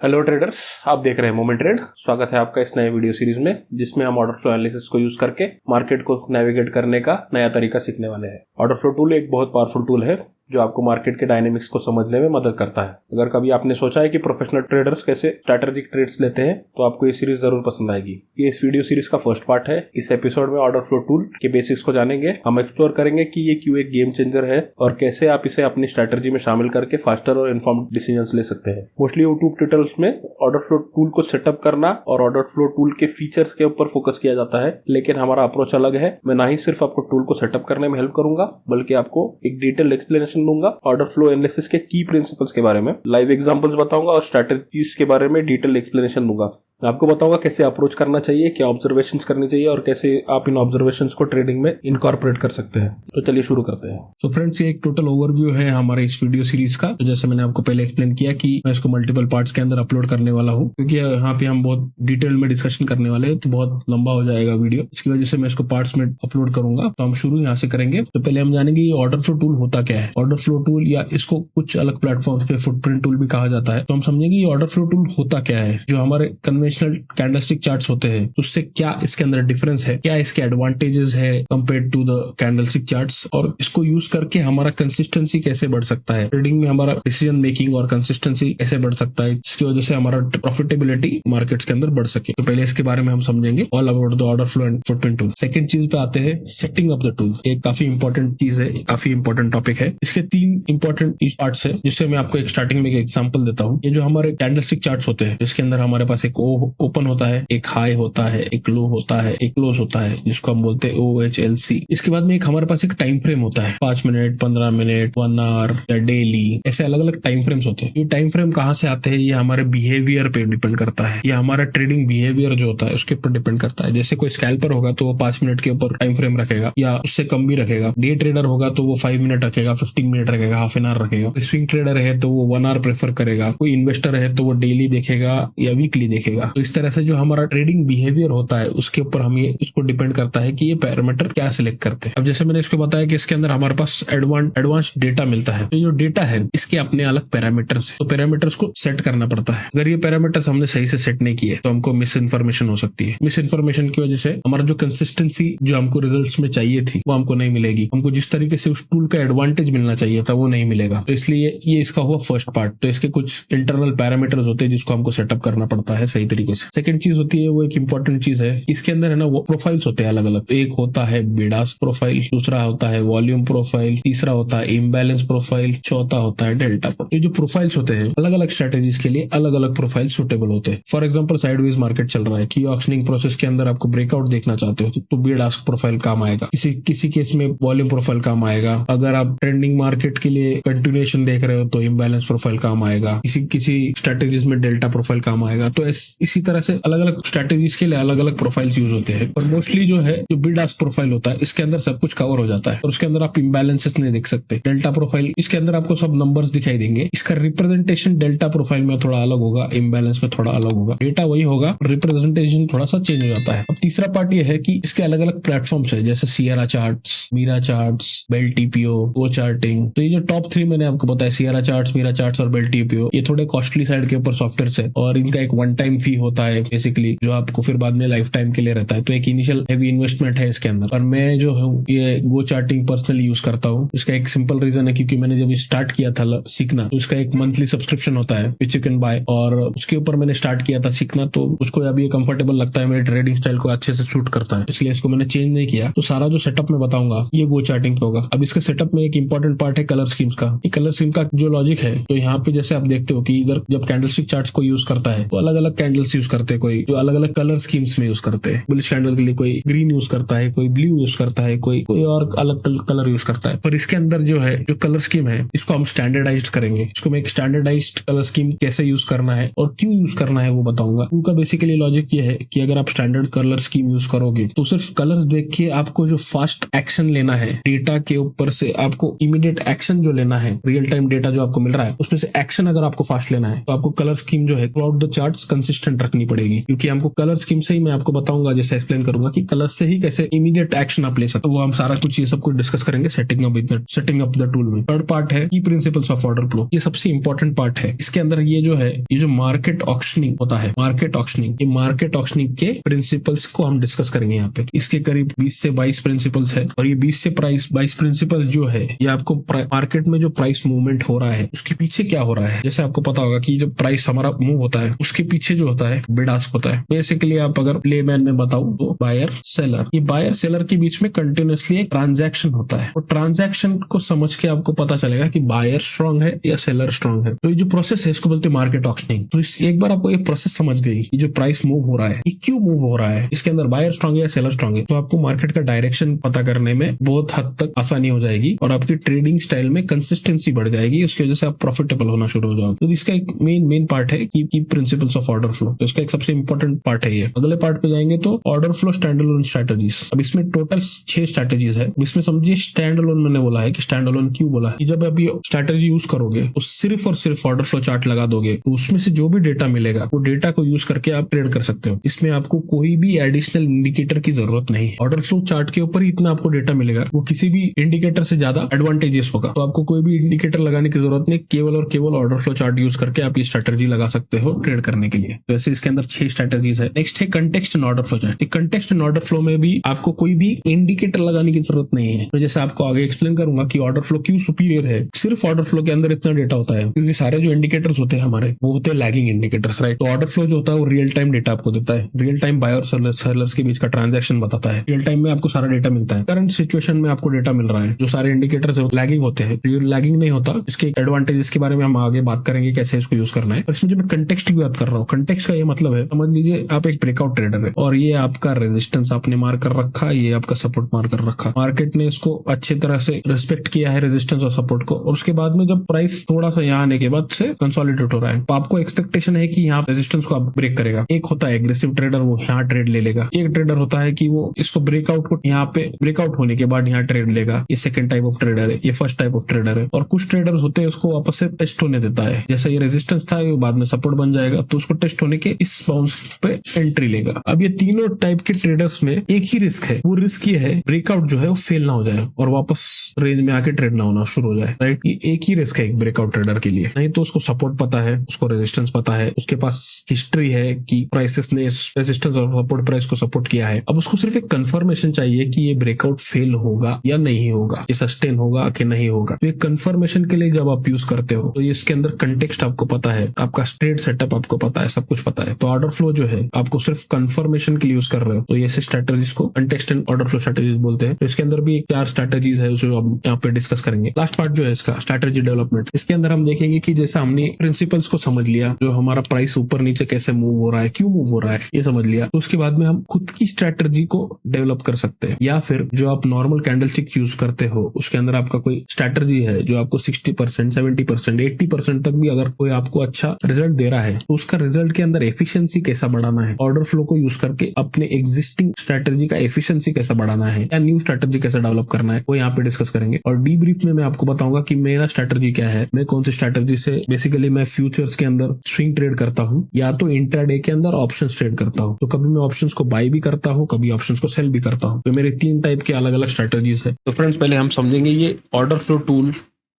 Hello traders, आप देख रहे हैं मोमेंट ट्रेड। स्वागत है आपका इस नए वीडियो सीरीज में जिसमें हम ऑर्डर फ्लो एनालिसिस को यूज करके मार्केट को नेविगेट करने का नया तरीका सीखने वाले हैं। ऑर्डर फ्लो टूल एक बहुत पावरफुल टूल है जो आपको मार्केट के डायनेमिक्स को समझने में मदद करता है। अगर कभी आपने सोचा है कि प्रोफेशनल ट्रेडर्स कैसे स्ट्रैटेजिक ट्रेड्स लेते हैं तो आपको ये सीरीज जरूर पसंद आएगी। ये इस वीडियो सीरीज का फर्स्ट पार्ट है। इस एपिसोड में ऑर्डर फ्लो टूल के बेसिक्स को जानेंगे। हम एक्सप्लोर करेंगे कि ये क्यों एक गेम चेंजर है और कैसे आप इसे अपनी स्ट्रैटेजी में शामिल करके फास्टर और इन्फॉर्म्ड डिसीजंस ले सकते हैं। मोस्टली यूट्यूब ट्यूटोरियल्स में ऑर्डर फ्लो टूल को सेटअप करना और ऑर्डर फ्लो टूल के फीचर्स के ऊपर फोकस किया जाता है, लेकिन हमारा अप्रोच अलग है। मैं ना ही सिर्फ आपको टूल को सेटअप करने में हेल्प करूंगा बल्कि आपको एक डिटेल एक्सप्लेनेशन दूंगा। ऑर्डर फ्लो एनालिसिस के की प्रिंसिपल्स के बारे में लाइव एग्जांपल्स बताऊंगा और स्ट्रैटेजीज के बारे में डिटेल एक्सप्लेनेशन दूंगा। मैं आपको बताऊंगा कैसे अप्रोच करना चाहिए, क्या ऑब्जर्वेशंस करनी चाहिए और कैसे आप इन ऑब्जर्वेशंस को ट्रेडिंग में इनकॉर्पोरेट कर सकते हैं। तो चलिए शुरू करते हैं। तो फ्रेंड्स, ये एक टोटल ओवरव्यू है हमारे इस वीडियो सीरीज का। तो जैसे मैंने आपको पहले एक्सप्लेन किया कि मैं इसको मल्टीपल पार्ट्स के अंदर अपलोड करने वाला हूँ, क्योंकि यहाँ पे हम बहुत डिटेल में डिस्कशन करने वाले हैं तो बहुत लंबा हो जाएगा वीडियो। इसकी वजह से मैं इसको पार्ट्स में अपलोड करूंगा। तो हम शुरू यहाँ से करेंगे। तो पहले हम जानेंगे ये ऑर्डर फ्लो टूल होता क्या है। ऑर्डर फ्लो टूल या इसको कुछ अलग प्लेटफॉर्म पे फुटप्रिंट टूल भी कहा जाता है। तो हम समझेंगे ये ऑर्डर फ्लो टूल होता क्या है। जो हमारे कन्वेंशनल कैंडलस्टिक चार्ट्स होते हैं उससे क्या इसके अंदर डिफरेंस है, क्या इसके एडवांटेजेस है compare to the candlestick charts, और इसको यूज करके हमारा कंसिस्टेंसी कैसे बढ़ सकता है, ट्रेडिंग में हमारा डिसीजन मेकिंग और कंसिस्टेंसी कैसे बढ़ सकता है, जिसकी वजह से हमारा प्रॉफिटेबिलिटी मार्केट्स के अंदर बढ़ सके। तो पहले इसके बारे में हम समझेंगे all about the order flow and footprint tool. Second चीज पे आते हैं सेटिंग अप द टूल। एक काफी इंपॉर्टेंट चीज है, काफी इंपॉर्टेंट टॉपिक है। इसके तीन इंपॉर्टेंट पार्ट्स है जिससे मैं आपको एक स्टार्टिंग में एक एग्जांपल देता हूँ। ये जो हमारे कैंडलस्टिक चार्ट्स होते हैं जिसके अंदर हमारे पास एक ओपन होता है, एक हाई होता है, एक लो होता है, एक क्लोज होता है, जिसको हम बोलते हैं OHLC। इसके बाद में एक हमारे पास एक टाइम फ्रेम होता है, 5 मिनट, 15 मिनट, 1 आवर या डेली, ऐसे अलग अलग टाइम फ्रेम्स होते हैं। ये टाइम फ्रेम कहाँ से आते हैं, ये हमारे बिहेवियर पे डिपेंड करता है। ये हमारा ट्रेडिंग बिहेवियर जो होता है उसके ऊपर डिपेंड करता है। जैसे कोई स्कैल्पर होगा तो वो 5 मिनट के ऊपर टाइम फ्रेम रखेगा या उससे कम भी रखेगा। डे ट्रेडर होगा तो वो 5 मिनट रखेगा, 15 मिनट रखेगा, हाफ एन आवर रखेगा। स्विंग ट्रेडर है तो वो 1 आवर प्रेफर करेगा। कोई इन्वेस्टर है तो वो डेली देखेगा या वीकली देखेगा। तो इस तरह से जो हमारा ट्रेडिंग बिहेवियर होता है उसके ऊपर हम ये इसको डिपेंड करता है कि ये पैरामीटर क्या सिलेक्ट करते हैं। अब जैसे मैंने इसको बताया कि इसके अंदर हमारे पास एडवांस डेटा मिलता है। तो ये जो डेटा है इसके अपने अलग पैरामीटर्स है, तो पैरामीटर्स को सेट करना पड़ता है। अगर ये पैरामीटर्स हमने सही से सेट नहीं किए तो हमको मिस इन्फॉर्मेशन हो सकती है। मिस इन्फॉर्मेशन की वजह से हमारा जो कंसिस्टेंसी जो हमको रिजल्ट्स में चाहिए थी वो हमको नहीं मिलेगी। हमको जिस तरीके से उस टूल का एडवांटेज मिलना चाहिए था वो नहीं मिलेगा। तो इसलिए ये इसका हुआ फर्स्ट पार्ट। तो इसके कुछ इंटरनल पैरामीटर्स होते हैं जिसको हमको सेटअप करना पड़ता है सही तरीके से। सेकंड चीज होती है वो एक इंपॉर्टेंट चीज है, इसके अंदर है ना वो प्रोफाइल्स होते हैं अलग अलग। एक होता है बिडास प्रोफाइल, दूसरा होता है वॉल्यूम प्रोफाइल, तीसरा होता है इम्बैलेंस प्रोफाइल, चौथा होता है डेल्टा प्रोफाइल। ये जो प्रोफाइल्स होते हैं अलग अलग स्ट्रेटेजीज के लिए अलग अलग प्रोफाइल सुटेबल होते हैं। फॉर एग्जांपल साइडवेज मार्केट चल रहा है कि ऑक्शनिंग प्रोसेस के अंदर आपको ब्रेकआउट देखना चाहते हो तो बिडास्क प्रोफाइल काम आएगा। किसी केस में वॉल्यूम प्रोफाइल काम आएगा। अगर आप ट्रेंडिंग मार्केट के लिए कंटिन्यूएशन देख रहे हो तो इम्बैलेंस प्रोफाइल काम आएगा। किसी स्ट्रेटेजीज में डेल्टा प्रोफाइल काम आएगा। तो इसी तरह से अलग अलग स्ट्रेटेजीज के लिए अलग अलग प्रोफाइल्स यूज होते हैं। और मोस्टली जो है जो बिड आस्क प्रोफाइल होता है इसके अंदर सब कुछ कवर हो जाता है और उसके अंदर आप इम्बैलेंसेस नहीं देख सकते। डेल्टा प्रोफाइल इसके अंदर आपको सब नंबर्स दिखाई देंगे। इसका रिप्रेजेंटेशन डेल्टा प्रोफाइल में थोड़ा अलग होगा, इम्बैलेंस में थोड़ा अलग होगा। डेटा वही होगा, रिप्रेजेंटेशन थोड़ा सा चेंज हो जाता है। अब तीसरा पार्ट ये है कि इसके अलग अलग प्लेटफॉर्म्स है, जैसे Sierra charts, Mira charts, Bell TPO, वो चार्टिंग। तो ये जो टॉप 3 मैंने आपको बताया, सियरा चार्ट्स, मीरा चार्ट्स और बेल टीपीओ, ये थोड़े कॉस्टली साइड के ऊपर सॉफ्टवेयर है और इनका एक वन टाइम फी होता है बेसिकली, जो आपको फिर बाद में लाइफ टाइम के लिए रहता है। तो एक इनिशियल हैवी इन्वेस्टमेंट है इसके अंदर। और मैं जो हूँ ये वो चार्टिंग पर्सनली यूज करता हूँ। इसका एक सिंपल रीजन है क्योंकि मैंने जब स्टार्ट किया था सीखना तो इसका एक मंथली सब्सक्रिप्शन होता है विच यू कैन बाय, और उसके ऊपर मैंने स्टार्ट किया था सीखना। तो उसको अभी कंफर्टेबल लगता है, मेरे ट्रेडिंग स्टाइल को अच्छे से सूट करता है, इसलिए इसको मैंने चेंज नहीं किया। तो सारा जो सेटअप मैं बताऊंगा ये गो चार्टिंग पे होगा। अब इसके सेटअप में एक इंपॉर्टेंट पार्ट है कलर स्कीम्स का। कलर स्कीम का जो लॉजिक है, तो यहाँ पे जैसे आप देखते हो कि इधर जब कैंडलस्टिक चार्ट्स को यूज करता है तो अलग अलग कैंडल्स यूज करते हैं, कोई जो अलग अलग कलर स्कीम्स में यूज करते हैं। बुलिश कैंडल के लिए कोई ग्रीन यूज करता है, कोई ब्लू यूज करता है, कोई और अलग कलर यूज करता है। पर इसके अंदर जो है जो कलर स्कीम है इसको हम स्टैंडर्डाइज्ड करेंगे। इसको मैं एक स्टैंडर्डाइज्ड कलर स्कीम कैसे यूज करना है और क्यों यूज करना है वो बताऊंगा। उनका बेसिकली लॉजिक ये है कि अगर आप स्टैंडर्ड कलर स्कीम यूज करोगे तो सिर्फ कलर्स देख के आपको जो फास्ट एक्शन लेना है डेटा के ऊपर से, आपको इमीडिएट एक्शन जो लेना है, रियल टाइम डेटा जो आपको मिल रहा है उसमें से एक्शन अगर आपको फास्ट लेना है तो आपको कलर स्कीम जो है through out the charts consistent 100% रखनी पड़ेगी, क्योंकि हमको कलर स्कीम से ही मैं आपको बताऊंगा, जैसे एक्सप्लेन करूंगा कि कलर से ही कैसे इमीडिएट एक्शन आप ले सकते हो। वो हम सारा कुछ ये सब कुछ डिस्कस करेंगे सेटिंग अप द टूल में। थर्ड पार्ट है की प्रिंसिपल्स ऑफ ऑर्डर फ्लो। ये सबसे इंपॉर्टेंट पार्ट है। इसके अंदर ये जो मार्केट ऑक्शनिंग होता है, मार्केट ऑक्शनिंग के प्रिंसिपल्स को हम डिस्कस करेंगे यहाँ पे। इसके करीब 20 से 22 प्रिंसिपल्स है, और ये 20 से 22 प्रिंसिपल जो है ये आपको मार्केट में जो प्राइस मूवमेंट हो रहा है उसके पीछे क्या हो रहा है। जैसे आपको पता होगा कि जब प्राइस हमारा मूव होता है उसके पीछे जो होता है बिड आस्क होता है। बेसिकली आप अगर प्लेमैन में बताऊं तो बायर सेलर, ये बायर सेलर के बीच में कंटिन्यूअसली एक ट्रांजैक्शन होता है, और ट्रांजैक्शन को समझ के आपको पता चलेगा कि बायर स्ट्रांग है या सेलर स्ट्रांग है। तो ये जो प्रोसेस है इसको बोलते हैं मार्केट ऑक्शनिंग। तो एक बार आपको ये प्रोसेस समझ गई कि जो प्राइस मूव हो रहा है ये क्यों मूव हो रहा है, इसके अंदर बायर स्ट्रांग है या सेलर स्ट्रांग है, तो आपको मार्केट का डायरेक्शन पता करने में बहुत हद तक आसानी हो जाएगी, और आपकी ट्रेडिंग स्टाइल में कंसिस्टेंसी बढ़ जाएगी। उसकी वजह से आप प्रॉफिटेबल होना शुरू हो जाओगे। तो इसका एक मेन पार्ट है की प्रिंसिपल्स ऑफ ऑर्डर फ्लो। तो इसका एक सबसे इंपॉर्टेंट पार्ट है ये। अगले पार्ट पे जाएंगे तो order flow stand alone strategies. अब इसमें टोटल 6 स्ट्रेटजीज है। इसमें समझिए स्टैंड अलोन मैंने बोला है कि स्टैंड अलोन क्यों बोला है कि जब आप ये स्ट्रेटजी यूज करोगे तो सिर्फ और सिर्फ ऑर्डर फ्लो चार्ट लगा दोगे, तो उसमें से जो भी डेटा मिलेगा वो डेटा को यूज करके आप ट्रेड कर सकते हो। इसमें आपको कोई भी एडिशनल इंडिकेटर की जरूरत नहीं है। ऑर्डर फ्लो चार्ट के ऊपर ही इतना आपको डेटा मिलेगा, वो किसी भी इंडिकेटर से ज्यादा एडवांटेजेस होगा। तो आपको कोई भी इंडिकेटर लगाने की जरूरत नहीं, केवल और केवल ऑर्डर फ्लो चार्ट यूज करके आप ये स्ट्रेटजी लगा सकते हो ट्रेड करने के लिए। तो ऐसे इसके अंदर 6 स्ट्रेटजीज है। नेक्स्ट है context and order flow chart. Context and order flow में भी आपको कोई भी इंडिकेटर लगाने की जरूरत नहीं है। तो जैसे आपको आगे एक्सप्लेन करूंगा कि ऑर्डर फ्लो क्यों सुपीरियर है। सिर्फ ऑर्डर फ्लो के अंदर इतना डेटा होता है, क्योंकि सारे जो इंडिकेटर्स होते हैं हमारे वो होते हैं लैगिंग इंडिकेटर्स, राइट। तो ऑर्डर फ्लो जो होता है वो रियल टाइम डेटा आपको देता है, रियल टाइम बायर और सेलर्स के बीच का ट्रांजैक्शन बताता है। रियल टाइम में आपको सारा डेटा मिलता है, करंट सिचुएशन में आपको डेटा मिल रहा है। जो सारे इंडिकेटर्स लैगिंग होते हैं, लैगिंग नहीं होता। इसके एडवांटेजेस के बारे में हम आगे बात करेंगे कैसे इसको यूज करना है। इसमें जो मैं कंटेक्स्ट की बात कर रहा हूँ, कंटेक्स्ट का ये मतलब है, समझ लीजिए आप एक ब्रेकआउट ट्रेडर है और ये आपका रेजिस्टेंस आपने मार कर रखा, ये आपका सपोर्ट मार कर रखा। मार्केट ने इसको अच्छी तरह से रिस्पेक्ट किया है रेजिस्टेंस और सपोर्ट को, और उसके बाद में जब प्राइस थोड़ा सा यहाँ आने के बाद से कंसोलिडेट हो रहा है, तो आपको एक्सपेक्टेशन है कि यहाँ रेजिस्टेंस को आप ब्रेक करेगा। एक होता है एग्रेसिव ट्रेडर, वो यहाँ ट्रेड ले लेगा। एक ट्रेडर होता है कि वो इसको ब्रेकआउट को यहाँ पे ब्रेकआउट होने के बाद यहाँ ट्रेड लेगा। ये सेकंड टाइप ऑफ ट्रेडर है, ये फर्स्ट टाइप ऑफ ट्रेडर है। और कुछ ट्रेडर्स होते हैं उसको वापस से टेस्ट होने देता है, जैसे ये रेजिस्टेंस था ये बाद में सपोर्ट बन जाएगा, तो उसको टेस्ट होने के इस बाउंस पे एंट्री लेगा। अब ये तीनों टाइप के ट्रेडर्स में एक ही रिस्क है, वो रिस्क ये है ब्रेकआउट जो है वो फेल ना हो जाए और वापस रेंज में आके ट्रेड ना होना शुरू हो जाए, राइट। ये एक ही रिस्क है एक ब्रेकआउट ट्रेडर के लिए। नहीं तो उसको सपोर्ट पता है, उसको रेजिस्टेंस पता है, उसके पास हिस्ट्री है कि प्राइसेस ने रेजिस्टेंस और सपोर्ट प्राइस को सपोर्ट किया है। अब उसको सिर्फ एक कंफर्मेशन चाहिए कि ये ब्रेकआउट फेल होगा या नहीं होगा, ये सस्टेन होगा कि नहीं होगा। तो ये कंफर्मेशन के लिए जब आप यूज करते हो तो इसके अंदर कंटेक्स्ट आपको पता है, आपका ट्रेड सेटअप आपको पता है, सब कुछ पता है। तो ऑर्डर फ्लो जो है आपको सिर्फ कंफर्मेशन के लिए यूज कर रहे हो, तो ये स्ट्रेटजीज को context and order flow strategies बोलते हैं। तो इसके अंदर भी 4 स्ट्रेटजीज है जो हम यहाँ पे डिस्कस करेंगे। लास्ट पार्ट जो है इसका स्ट्रेटजी डेवलपमेंट, इसके अंदर हम देखेंगे कि जैसे हमने प्रिंसिपल्स को समझ लिया, जो हमारा प्राइस ऊपर नीचे कैसे मूव हो रहा है, क्यों मूव हो रहा है, ये समझ लिया, तो उसके बाद में हम खुद की स्ट्रेटजी को डेवलप कर सकते हैं। या फिर जो आप नॉर्मल कैंडलस्टिक यूज करते हो उसके अंदर आपका कोई स्ट्रेटजी है जो आपको 60%, 70%, 80% तक भी अगर कोई आपको अच्छा रिजल्ट दे रहा है, तो उसका रिजल्ट के अंदर एफिशिएंसी कैसा बढ़ाना है, ऑर्डर फ्लो को यूज करके अपने एग्जिस्टिंग स्ट्रेटजी का एफिशिएंसी कैसा बढ़ाना है, या न्यू स्ट्रेटजी कैसे डेवलप करना है, वो यहाँ पे डिस्कस करेंगे। और डीब्रीफ में मैं आपको बताऊंगा कि मेरा स्ट्रेटजी क्या है, मैं कौन सी स्ट्रेटजी से बेसिकली मैं फ्यूचर्स के अंदर स्विंग ट्रेड करता हूँ या तो इंट्राडे के अंदर ऑप्शंस ट्रेड करता हूँ। तो कभी मैं ऑप्शंस को बाय भी करता हूँ, कभी ऑप्शंस को सेल भी करता हूँ। तो मेरे 3 टाइप के अलग अलग स्ट्रेटजीज है। तो फ्रेंड्स पहले हम समझेंगे ये ऑर्डर फ्लो टूल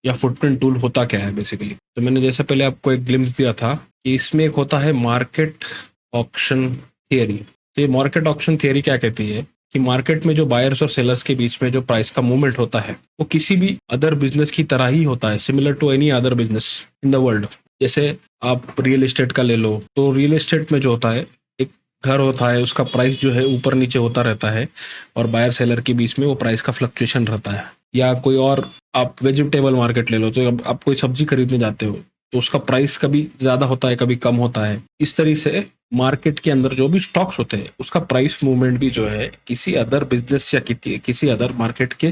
या फुटप्रिंट टूल होता क्या है बेसिकली। तो मैंने जैसे पहले आपको एक ग्लिम्स दिया था कि इसमें एक होता है मार्केट ऑक्शन थियरी। तो ये मार्केट ऑक्शन थियरी क्या कहती है कि मार्केट में जो बायर्स और सेलर्स के बीच में जो प्राइस का मूवमेंट होता है वो किसी भी अदर बिजनेस की तरह ही होता है, similar to any other business in the world. जैसे आप रियल एस्टेट का ले लो, तो रियल एस्टेट में जो होता है एक घर होता है, उसका प्राइस जो है ऊपर नीचे होता रहता है और बायर सेलर के बीच में वो प्राइस का फ्लक्चुएशन रहता है। या कोई और आप वेजिटेबल मार्केट ले लो, तो अब आप कोई सब्जी खरीदने जाते हो तो उसका प्राइस कभी ज्यादा होता है कभी कम होता है। इस तरह से मार्केट के अंदर जो भी स्टॉक्स होते हैं उसका प्राइस मूवमेंट भी जो है किसी अदर बिजनेस या किसी अदर मार्केट के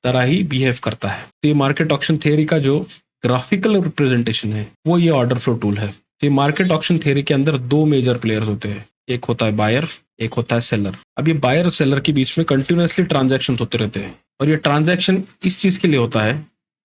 तरह ही बिहेव करता है। तो ये मार्केट ऑक्शन थियरी का जो ग्राफिकल रिप्रेजेंटेशन है वो ये ऑर्डर फ्लो टूल है। तो ये मार्केट ऑक्शन थियरी के अंदर 2 मेजर प्लेयर्स होते हैं, एक होता है बायर, एक होता है सेलर। अब ये बायर और सेलर के बीच में कंटिन्यूअसली ट्रांजैक्शन होते रहते हैं और ये ट्रांजैक्शन इस चीज के लिए होता है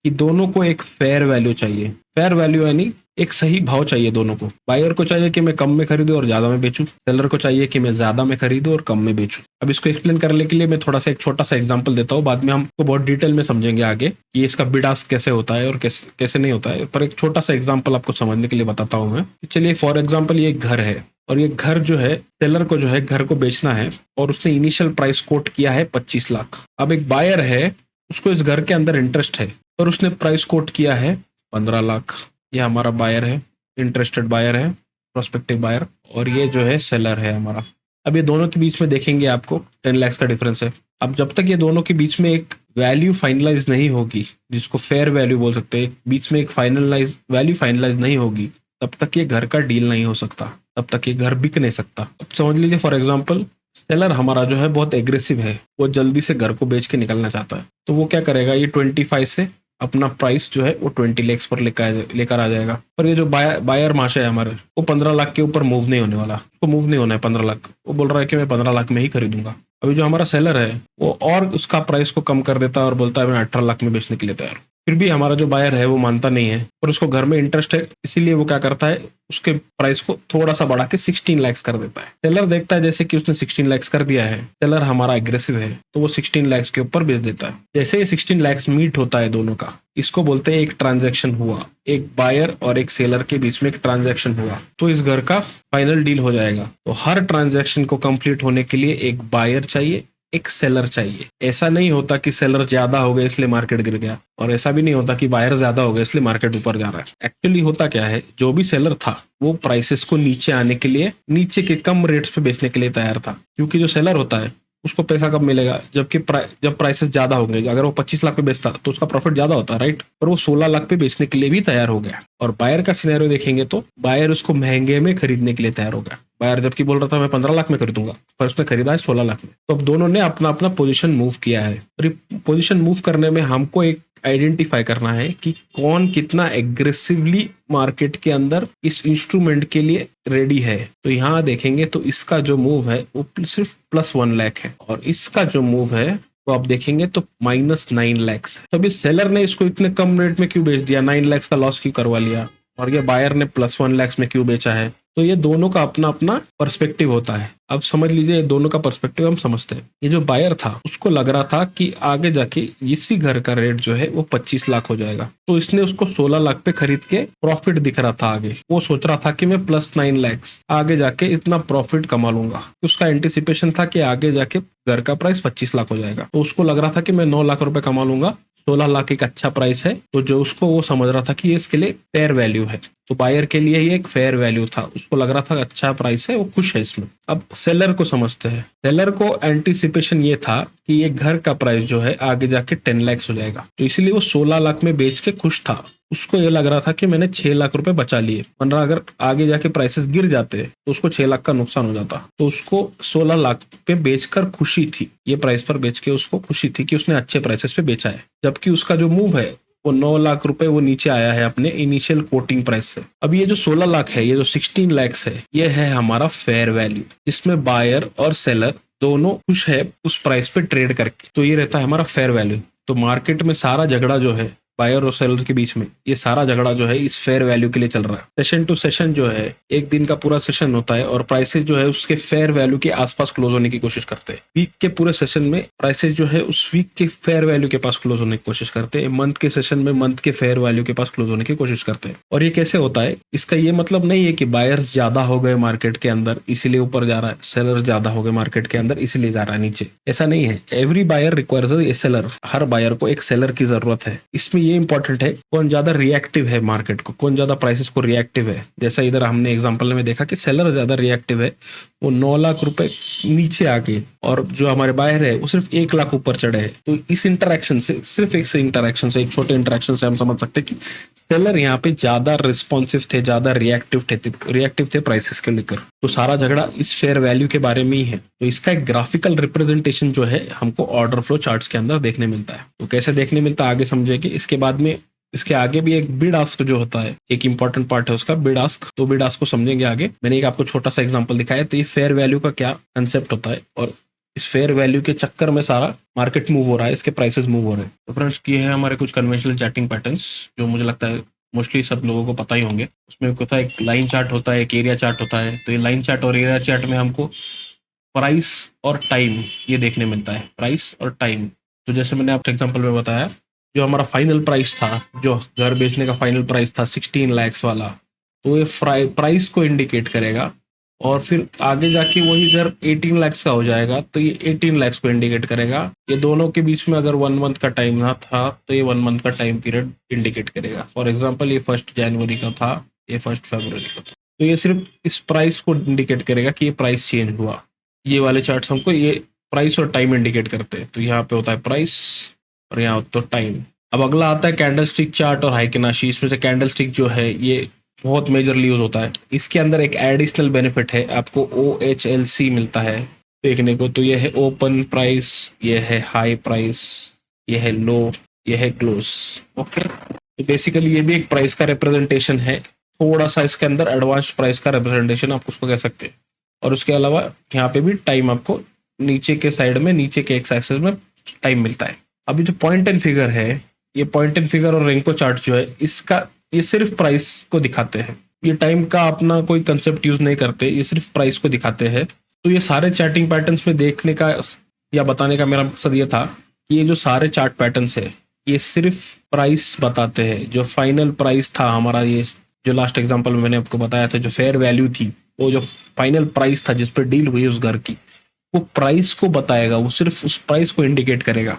कि दोनों को एक फेयर वैल्यू चाहिए। फेयर वैल्यू यानी एक सही भाव चाहिए दोनों को। बायर को चाहिए कि मैं कम में खरीदूं और ज्यादा में बेचूं, सेलर को चाहिए कि मैं ज्यादा में खरीदूं और कम में बेचूं। अब इसको एक्सप्लेन करने के लिए मैं थोड़ा सा एक छोटा सा एग्जांपल देता हूँ, बाद में हमको बहुत डिटेल में समझेंगे आगे कि इसका बिड आस्क कैसे होता है और कैसे कैसे नहीं होता है। पर एक छोटा सा एग्जाम्पल आपको समझने के लिए बताता हूँ मैं। चलिए फॉर एग्जाम्पल ये एक घर है और ये घर जो है सेलर को जो है घर को बेचना है और उसने इनिशियल प्राइस कोट किया है 25 लाख। अब एक बायर है, उसको इस घर के अंदर इंटरेस्ट है और उसने प्राइस कोट किया है 15 लाख। ये हमारा बायर है, इंटरेस्टेड बायर है, प्रोस्पेक्टिव बायर, और ये जो है सेलर है हमारा। अब ये दोनों के बीच में देखेंगे आपको 10 लाख का डिफरेंस है। अब जब तक ये दोनों के बीच में एक वैल्यू फाइनलाइज नहीं होगी, जिसको फेयर वैल्यू बोल सकते हैं, बीच में एक फाइनलाइज वैल्यू फाइनलाइज नहीं होगी, तब तक ये घर का डील नहीं हो सकता, तब तक ये घर बिक नहीं सकता। अब समझ लीजिए फॉर एग्जाम्पल सेलर हमारा जो है बहुत एग्रेसिव है, वो जल्दी से घर को बेच के निकलना चाहता है। तो वो क्या करेगा, ये 25 से अपना प्राइस जो है वो 20 लाख पर लेकर आ जाएगा। पर ये जो बायर महाशय है हमारे, वो 15 लाख के ऊपर मूव नहीं होने वाला, उसको मूव नहीं होना है 15 लाख। वो बोल रहा है कि मैं 15 लाख में ही खरीदूंगा। अभी जो हमारा सेलर है वो और उसका प्राइस को कम कर देता है और बोलता है मैं 18 लाख में बेचने के लिए तैयार। फिर भी हमारा जो बायर है वो मानता नहीं है और उसको घर में इंटरेस्ट है, इसीलिए वो क्या करता है, उसके प्राइस को थोड़ा सा बढ़ा के 16 लाख कर देता है। सेलर देखता है जैसे कि उसने 16 लाख कर दिया है, सेलर हमारा एग्रेसिव है, तो वो 16 लाख के ऊपर बेच देता है। जैसे ये 16 लाख मीट होता है दोनों का, इसको बोलते हैं एक ट्रांजैक्शन हुआ, एक बायर और एक सेलर के बीच में एक ट्रांजैक्शन हुआ, तो इस घर का फाइनल डील हो जाएगा। तो हर ट्रांजैक्शन को कंप्लीट होने के लिए एक बायर चाहिए, एक सेलर चाहिए। ऐसा नहीं होता कि सेलर ज्यादा हो गया इसलिए मार्केट गिर गया, और ऐसा भी नहीं होता कि बायर ज्यादा हो गया इसलिए मार्केट ऊपर जा रहा है। एक्चुअली होता क्या है, जो भी सेलर था वो प्राइसेस को नीचे आने के लिए, नीचे के कम रेट्स पे बेचने के लिए तैयार था, क्योंकि जो सेलर होता है उसको पैसा कब मिलेगा, जबकि जब प्राइसेस ज्यादा होंगे। अगर वो 25 लाख पे बेचता तो उसका प्रॉफिट ज्यादा होता, राइट, पर वो 16 लाख पे बेचने के लिए भी तैयार हो गया। और बायर का सिनेरियो देखेंगे तो बायर उसको महंगे में खरीदने के लिए तैयार हो गया। बायर जबकि बोल रहा था मैं 15 लाख में खरीदूंगा, पर उसने खरीदा है 16 लाख में। तो अब दोनों ने अपना अपना पोजीशन मूव किया है। और पोजीशन मूव करने में हमको एक आइडेंटिफाई करना है कि कौन कितना एग्रेसिवली मार्केट के अंदर इस इंस्ट्रूमेंट के लिए रेडी है। तो यहाँ देखेंगे तो इसका जो मूव है वो सिर्फ +1 लाख है, और इसका जो मूव है तो आप देखेंगे तो -9 लाख। तो अभी सेलर ने इसको इतने कम रेट में क्यों बेच दिया, 9 लाख का लॉस क्यों करवा लिया, और ये बायर ने +1 लाख में क्यों बेचा है। तो ये दोनों का अपना अपना पर्सपेक्टिव होता है। अब समझ लीजिए दोनों का पर्सपेक्टिव हम समझते हैं। ये जो बायर था उसको लग रहा था कि आगे जाके इसी घर का रेट जो है वो 25 लाख हो जाएगा, तो इसने उसको 16 लाख पे खरीद के प्रॉफिट दिख रहा था आगे। वो सोच रहा था कि मैं +9 लाख आगे जाके इतना प्रॉफिट कमा लूंगा। उसका एंटिसिपेशन था कि आगे जाके घर का प्राइस 25 लाख हो जाएगा, तो उसको लग रहा था कि मैं 9 लाख रुपए कमा लूंगा, 16 लाख एक अच्छा प्राइस है। तो जो उसको वो समझ रहा था कि ये इसके लिए फेयर वैल्यू है, तो बायर के लिए ये एक फेयर वैल्यू था, उसको लग रहा था अच्छा प्राइस है, वो खुश है इसमें। अब सेलर को समझते हैं। सेलर को एंटिसिपेशन ये था कि ये घर का प्राइस जो है आगे जाके 10 लाख हो जाएगा, तो इसलिए वो 16 लाख में बेच के खुश था। उसको ये लग रहा था कि मैंने 6 लाख रुपए बचा लिए, वरना अगर आगे जाके प्राइसेस गिर जाते तो उसको 6 लाख का नुकसान हो जाता। तो उसको 16 लाख पे बेचकर खुशी थी, ये प्राइस पर बेच के उसको खुशी थी कि उसने अच्छे प्राइसेस पे बेचा है। जबकि उसका जो मूव है वो 9 लाख रुपए वो नीचे आया है अपने इनिशियल कोटिंग प्राइस से। अब ये जो 16 लाख है, ये जो 16 लाख है, ये है हमारा फेयर वैल्यू, जिसमें बायर और सेलर दोनों खुश है उस प्राइस पे ट्रेड करके। तो ये रहता है हमारा फेयर वैल्यू। तो मार्केट में सारा झगड़ा जो है बायर और सेलर के बीच में, ये सारा झगड़ा जो है इस फेयर वैल्यू के लिए चल रहा है। सेशन टू सेशन जो है एक दिन का पूरा सेशन होता है, और प्राइसेस जो है उसके फेयर वैल्यू के आसपास क्लोज होने की कोशिश करते हैं। वीक के पूरे सेशन में प्राइसेस जो है उस वीक के फेयर वैल्यू के पास क्लोज होने की कोशिश करते हैं। मंथ के सेशन में मंथ के फेयर वैल्यू के पास क्लोज होने की कोशिश करते हैं। और ये कैसे होता है, इसका ये मतलब नहीं है कि बायर्स ज्यादा हो गए मार्केट के अंदर इसीलिए ऊपर जा रहा है, सेलर ज्यादा हो गए मार्केट के अंदर इसीलिए जा रहा है नीचे। ऐसा नहीं है। Every buyer requires a seller, हर बायर को एक सेलर की जरूरत है। इसमें ये इंपॉर्टेंट है कौन ज्यादा रिएक्टिव है मार्केट को, कौन ज्यादा प्राइसेस को रिएक्टिव है। जैसा इधर हमने एग्जांपल में देखा कि सेलर ज्यादा रिएक्टिव है, वो 9 लाख रुपए नीचे आ गए, और जो हमारे बायर है वो सिर्फ 1 लाख ऊपर चढ़े हैं। तो इस इंटरेक्शन से, सिर्फ एक छोटे इंटरेक्शन से हम समझ सकते हैं कि सेलर यहाँ पे ज्यादा रिस्पॉन्सिव थे, ज्यादा रिएक्टिव थे प्राइसेस के लेकर। तो सारा झगड़ा इस फेयर वैल्यू के बारे में ही है। तो इसका एक ग्राफिकल रिप्रेजेंटेशन जो है हमको ऑर्डर फ्लो चार्ट्स के अंदर देखने मिलता है। तो कैसे देखने मिलता है आगे समझेंगे। इसके बाद में इसके आगे भी एक बिड आस्क जो होता है, एक इंपॉर्टेंट पार्ट है उसका बिड आस्क। तो बिड आस्क को समझेंगे आगे। मैंने एक आपको छोटा सा एग्जांपल दिखाया। तो ये फेयर वैल्यू का क्या कंसेप्ट होता है, और इस फेयर वैल्यू के चक्कर में सारा मार्केट मूव हो रहा है, इसके प्राइसेस मूव हो रहे हैं। तो फ्रेंड्स ये है हमारे कुछ कन्वेंशनल चार्टिंग पैटर्न्स जो मुझे लगता है मोस्टली सब लोगों को पता ही होंगे। उसमें होता है एक लाइन चार्ट होता है, एक एरिया चार्ट होता है। तो ये लाइन चार्ट और एरिया चार्ट में हमको प्राइस और टाइम ये देखने मिलता है, प्राइस और टाइम। तो जैसे मैंने आपको एग्जांपल में बताया, जो हमारा फाइनल प्राइस था, जो घर बेचने का फाइनल प्राइस था 16 लाख वाला, तो ये प्राइस को इंडिकेट करेगा। और फिर आगे जाके वही घर 18 लाख का हो जाएगा, तो ये 18 लाख को इंडिकेट करेगा। ये दोनों के बीच में अगर 1 मंथ का टाइम ना था, तो ये 1 मंथ का टाइम पीरियड इंडिकेट करेगा। फॉर एग्जाम्पल ये 1 जनवरी का था, ये 1 फरवरी का था। तो ये सिर्फ इस प्राइस को इंडिकेट करेगा कि ये प्राइस चेंज हुआ। ये वाले चार्ट्स हमको ये प्राइस और टाइम इंडिकेट करते हैं। तो यहाँ पे होता है प्राइस और यहाँ होता है टाइम। अब अगला आता है कैंडलस्टिक चार्ट और हाइकेनाशी। इसमें से कैंडलस्टिक जो है ये बहुत मेजरली यूज होता है। इसके अंदर एक एडिशनल बेनिफिट है, आपको OHLC मिलता है देखने को। तो ये है ओपन प्राइस, ये है हाई प्राइस, ये है लो, ये है क्लोज। ओके, तो बेसिकली ये भी एक प्राइस का रिप्रेजेंटेशन है, थोड़ा सा इसके अंदर एडवांस्ड प्राइस का रिप्रेजेंटेशन आप उसको कह सकते हैं। और उसके अलावा यहाँ पे भी टाइम आपको नीचे के साइड में, नीचे के एक्स एक्सिस में टाइम मिलता है। अभी जो पॉइंट एंड फिगर है, ये पॉइंट एंड फिगर और रेंको चार्ट जो है, इसका ये सिर्फ प्राइस को दिखाते हैं। ये टाइम का अपना कोई कंसेप्ट यूज नहीं करते, ये सिर्फ प्राइस को दिखाते हैं। तो ये सारे चार्टिंग पैटर्न्स में देखने का या बताने का मेरा मकसद ये था कि ये जो सारे चार्ट पैटर्न्स है, ये सिर्फ प्राइस बताते हैं। जो फाइनल प्राइस था हमारा, ये जो लास्ट एग्जांपल में मैंने आपको बताया था, जो फेयर वैल्यू थी, वो जो फाइनल प्राइस था जिस पर डील हुई उस घर की, वो प्राइस को बताएगा, वो सिर्फ उस प्राइस को इंडिकेट करेगा।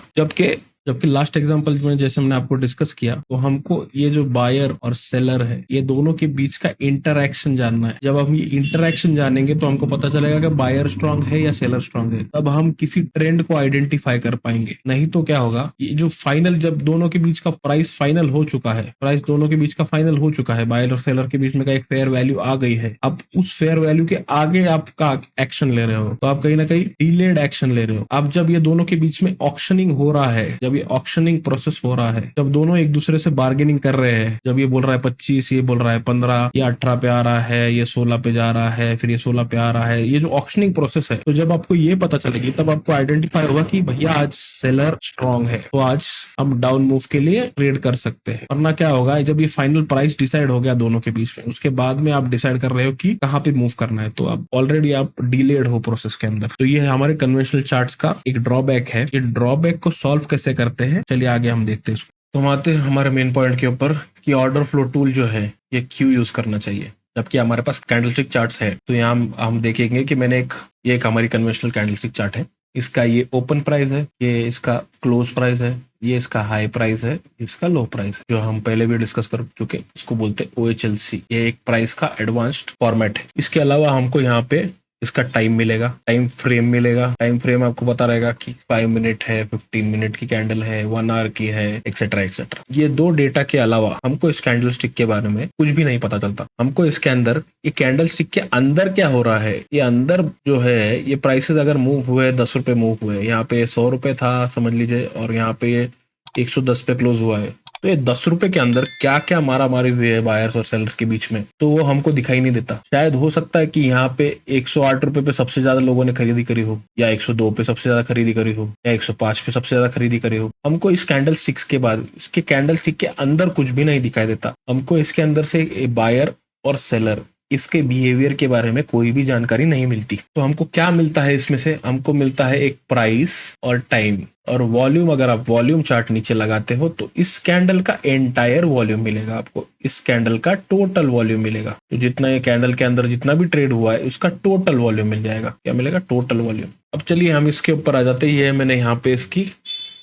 जबकि लास्ट एग्जांपल में जैसे मैंने आपको डिस्कस किया, तो हमको ये जो बायर और सेलर है, ये दोनों के बीच का इंटरैक्शन जानना है। जब हम ये इंटरैक्शन जानेंगे तो हमको पता चलेगा कि बायर स्ट्रांग है या सेलर स्ट्रांग है। तब हम किसी ट्रेंड को आइडेंटिफाई कर पाएंगे। नहीं तो क्या होगा, ये जो फाइनल, जब दोनों के बीच का प्राइस फाइनल हो चुका है, प्राइस दोनों के बीच का फाइनल हो चुका है, बायर और सेलर के बीच में का एक फेयर वैल्यू आ गई है। अब उस फेयर वैल्यू के आगे आपका एक्शन ले रहे हो, तो आप कहीं ना कहीं डिलेड एक्शन ले रहे हो। अब जब ये दोनों के बीच में ऑक्शनिंग हो रहा है, जब ये ऑक्शनिंग प्रोसेस हो रहा है, जब दोनों एक दूसरे से बार्गेनिंग कर रहे हैं, जब ये बोल रहा है 25, ये बोल रहा है 15, ये 18 पे आ रहा है, ये 16 पे जा रहा है, फिर ये 16 पे आ रहा है, ये जो ऑक्शनिंग प्रोसेस है, तो जब आपको ये पता चलेगी तब आपको आइडेंटिफाई होगा कि भैया आज सेलर स्ट्रांग है, तो आज हम डाउन मूव के लिए ट्रेड कर सकते हैं। वरना क्या होगा, जब ये फाइनल प्राइस डिसाइड हो गया दोनों के बीच में, उसके बाद में आप डिसाइड कर रहे हो कि कहाँ पे मूव करना है, तो आप ऑलरेडी आप डिलेड हो प्रोसेस के अंदर। तो ये हमारे कन्वेंशनल चार्ट्स का एक ड्रॉबैक है। ये ड्रॉबैक को सॉल्व कैसे करते हैं, चलिए आगे हम देखते हैं इसको। तो हम आते हैं हमारे मेन पॉइंट के ऊपर कि ऑर्डर फ्लो टूल जो है ये क्यों यूज करना चाहिए। जबकि हमारे पास कैंडलस्टिक चार्ट्स है, तो यहाँ हम देखेंगे कि मैंने ये एक हमारी कन्वेंशनल कैंडलस्टिक चार्ट है। इसका ये ओपन प्राइस है, ये इसका क्लोज प्राइस है, ये इसका हाई प्राइस है, इसका लो प्राइस है, जो हम पहले भी डिस्कस कर चुके। इसको बोलते हैं OHLC। ये एक प्राइस का एडवांस्ड फॉर्मेट है। इसके अलावा हमको यहाँ पे इसका टाइम मिलेगा, टाइम फ्रेम मिलेगा। टाइम फ्रेम आपको पता रहेगा कि 5 मिनट है, 15 मिनट की कैंडल है, 1 आवर की है, एक्सेट्रा एक्सेट्रा। ये 2 डेटा के अलावा हमको इस कैंडल स्टिक के बारे में कुछ भी नहीं पता चलता। हमको इसके अंदर, ये कैंडल स्टिक के अंदर क्या हो रहा है, ये अंदर जो है, ये प्राइसेस अगर मूव हुए, 10 रुपए मूव हुए, यहाँ पे 100 रुपए था समझ लीजिए, और यहाँ पे ये 110 पे क्लोज हुआ है, तो ये 10 रुपए के अंदर क्या क्या मारा मारी हुई है बायर्स और सेलर्स के बीच में, तो वो हमको दिखाई नहीं देता। शायद हो सकता है कि यहाँ पे 108 रुपए पे सबसे ज्यादा लोगों ने खरीदी करी हो, या 102 पे सबसे ज्यादा खरीदी करी हो, या 105 पे सबसे ज्यादा खरीदी करी हो। हमको इस कैंडल स्टिक्स के बाद, इसके कैंडल स्टिक के अंदर कुछ भी नहीं दिखाई देता। हमको इसके अंदर से बायर और सेलर, इसके बिहेवियर के बारे में कोई भी जानकारी नहीं मिलती। तो हमको क्या मिलता है इसमें से, हमको मिलता है एक प्राइस और टाइम और वॉल्यूम। अगर आप वॉल्यूम चार्ट नीचे लगाते हो तो इस कैंडल का एंटायर वॉल्यूम मिलेगा आपको, इस कैंडल का टोटल वॉल्यूम मिलेगा। तो जितना ये कैंडल के अंदर जितना भी ट्रेड हुआ है उसका टोटल वॉल्यूम मिल जाएगा। क्या मिलेगा? Total volume. अब चलिए हम इसके ऊपर आ जाते हैं। ये मैंने यहाँ पे इसकी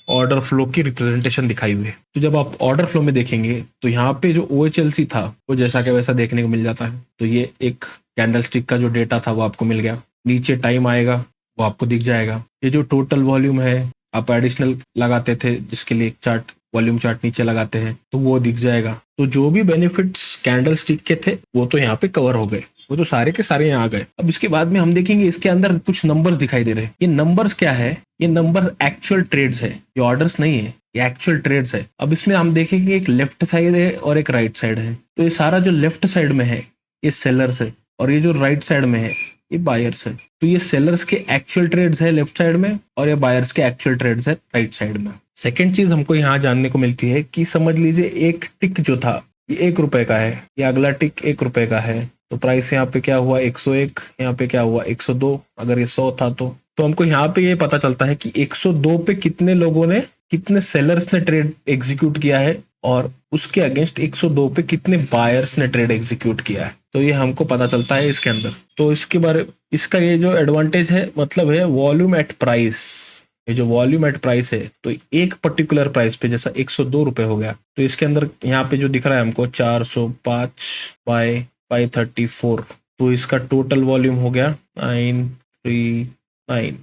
ऑर्डर फ्लो की रिप्रेजेंटेशन दिखाई हुई है। तो जब आप ऑर्डर फ्लो में देखेंगे तो यहाँ पे जो OHLC था वो जैसा कि वैसा देखने को मिल जाता है। तो ये एक कैंडल स्टिक का जो डेटा था वो आपको मिल गया। नीचे टाइम आएगा वो आपको दिख जाएगा। ये जो टोटल वॉल्यूम है, आप एडिशनल लगाते थे जिसके लिए एक चार्ट, वॉल्यूम चार्ट नीचे लगाते हैं, तो वो दिख जाएगा। तो जो भी बेनिफिट्स कैंडल स्टिक के थे वो तो यहाँ पे कवर हो गए, वो तो सारे के सारे यहाँ आ गए। अब इसके बाद में हम देखेंगे इसके अंदर कुछ नंबर्स दिखाई दे रहे हैं। ये नंबर्स क्या है? ये नंबर एक्चुअल ट्रेड्स है, ये ऑर्डर्स नहीं है, ये एक्चुअल ट्रेड्स है। अब इसमें हम देखेंगे एक लेफ्ट साइड है और एक राइट साइड है। तो ये सारा जो लेफ्ट साइड में है ये सेलर्स है, और ये जो राइट साइड में है ये बायर्स है। तो ये सेलर्स के एक्चुअल ट्रेड्स है लेफ्ट साइड में, और ये बायर्स के एक्चुअल ट्रेड्स है राइट साइड में। सेकेंड चीज हमको यहाँ जानने को मिलती है कि समझ लीजिए एक टिक जो था ये 1 रुपए का है, ये अगला टिक 1 रुपए का है, तो प्राइस यहाँ पे क्या हुआ 101, यहाँ पे क्या हुआ 102, अगर ये 100 था तो हमको यहाँ पे ये पता चलता है कि 102 पे कितने लोगों ने, कितने सेलर्स ने ट्रेड एग्जीक्यूट किया है और उसके अगेंस्ट 102 पे कितने बायर्स ने ट्रेड एग्जीक्यूट किया है, तो ये हमको पता चलता है इसके अंदर। तो इसके बारे, इसका ये जो एडवांटेज है मतलब है वॉल्यूम एट प्राइस। ये जो वॉल्यूम एट प्राइस है, तो एक पर्टिकुलर प्राइस पे जैसा 102 रुपए हो गया, तो इसके अंदर यहाँ पे जो दिख रहा है हमको 405 बाय 534, तो इसका टोटल वॉल्यूम हो गया 939,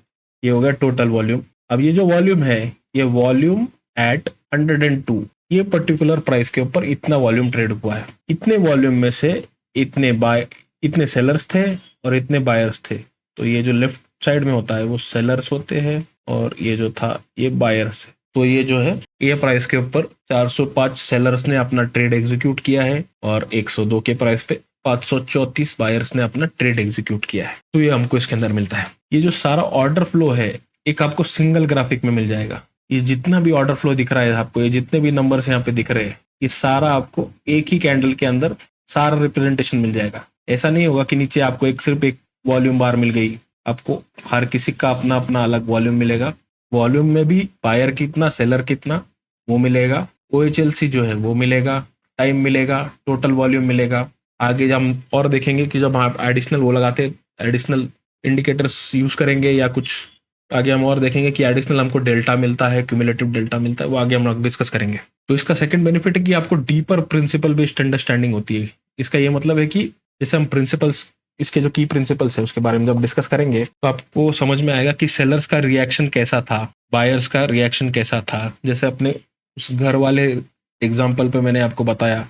ये हो गया टोटल वॉल्यूम। अब ये जो वॉल्यूम है, ये वॉल्यूम एट 102, ये पर्टिकुलर प्राइस के ऊपर इतना वॉल्यूम ट्रेड हुआ है। इतने वॉल्यूम में से इतने सेलर्स थे और इतने बायर्स थे, तो ये जो लेफ्ट साइड में होता है वो सेलर्स होते हैं और ये जो था ये बायर्स है। तो ये जो है ये प्राइस के ऊपर 405 सेलर्स ने अपना ट्रेड एग्जीक्यूट किया है और 102 के प्राइस पे 534 बायर्स ने अपना ट्रेड एग्जीक्यूट किया है। तो ये हमको इसके अंदर मिलता है। ये जो सारा ऑर्डर फ्लो है एक आपको सिंगल ग्राफिक में मिल जाएगा। ये जितना भी ऑर्डर फ्लो दिख रहा है आपको, ये जितने भी नंबर्स यहाँ पे दिख रहे हैं, ये सारा आपको एक ही कैंडल के अंदर सारा रिप्रेजेंटेशन मिल जाएगा। ऐसा नहीं होगा कि नीचे आपको सिर्फ एक वॉल्यूम बार मिल गई, आपको हर किसी का अपना अपना अलग वॉल्यूम मिलेगा। वॉल्यूम में भी बायर कितना, सेलर कितना, वो मिलेगा। OHLC जो है वो मिलेगा, टाइम मिलेगा, टोटल वॉल्यूम मिलेगा। आगे जब हम और देखेंगे कि जब आप एडिशनल वो लगाते हैं, एडिशनल इंडिकेटर्स यूज करेंगे या कुछ आगे हम और देखेंगे कि एडिशनल हमको डेल्टा मिलता है, क्यूमुलेटिव डेल्टा मिलता है, वो आगे हम डिस्कस करेंगे। तो इसका सेकंड बेनिफिट है कि आपको डीपर प्रिंसिपल बेस्ड अंडरस्टैंडिंग होती है। इसका ये मतलब है कि जैसे हम प्रिंसिपल्स, इसके जो की प्रिंसिपल्स है उसके बारे में जब डिस्कस करेंगे तो आपको समझ में आएगा कि सेलर्स का रिएक्शन कैसा था, बायर्स का रिएक्शन कैसा था। जैसे अपने उस घर वाले एग्जाम्पल पे मैंने आपको बताया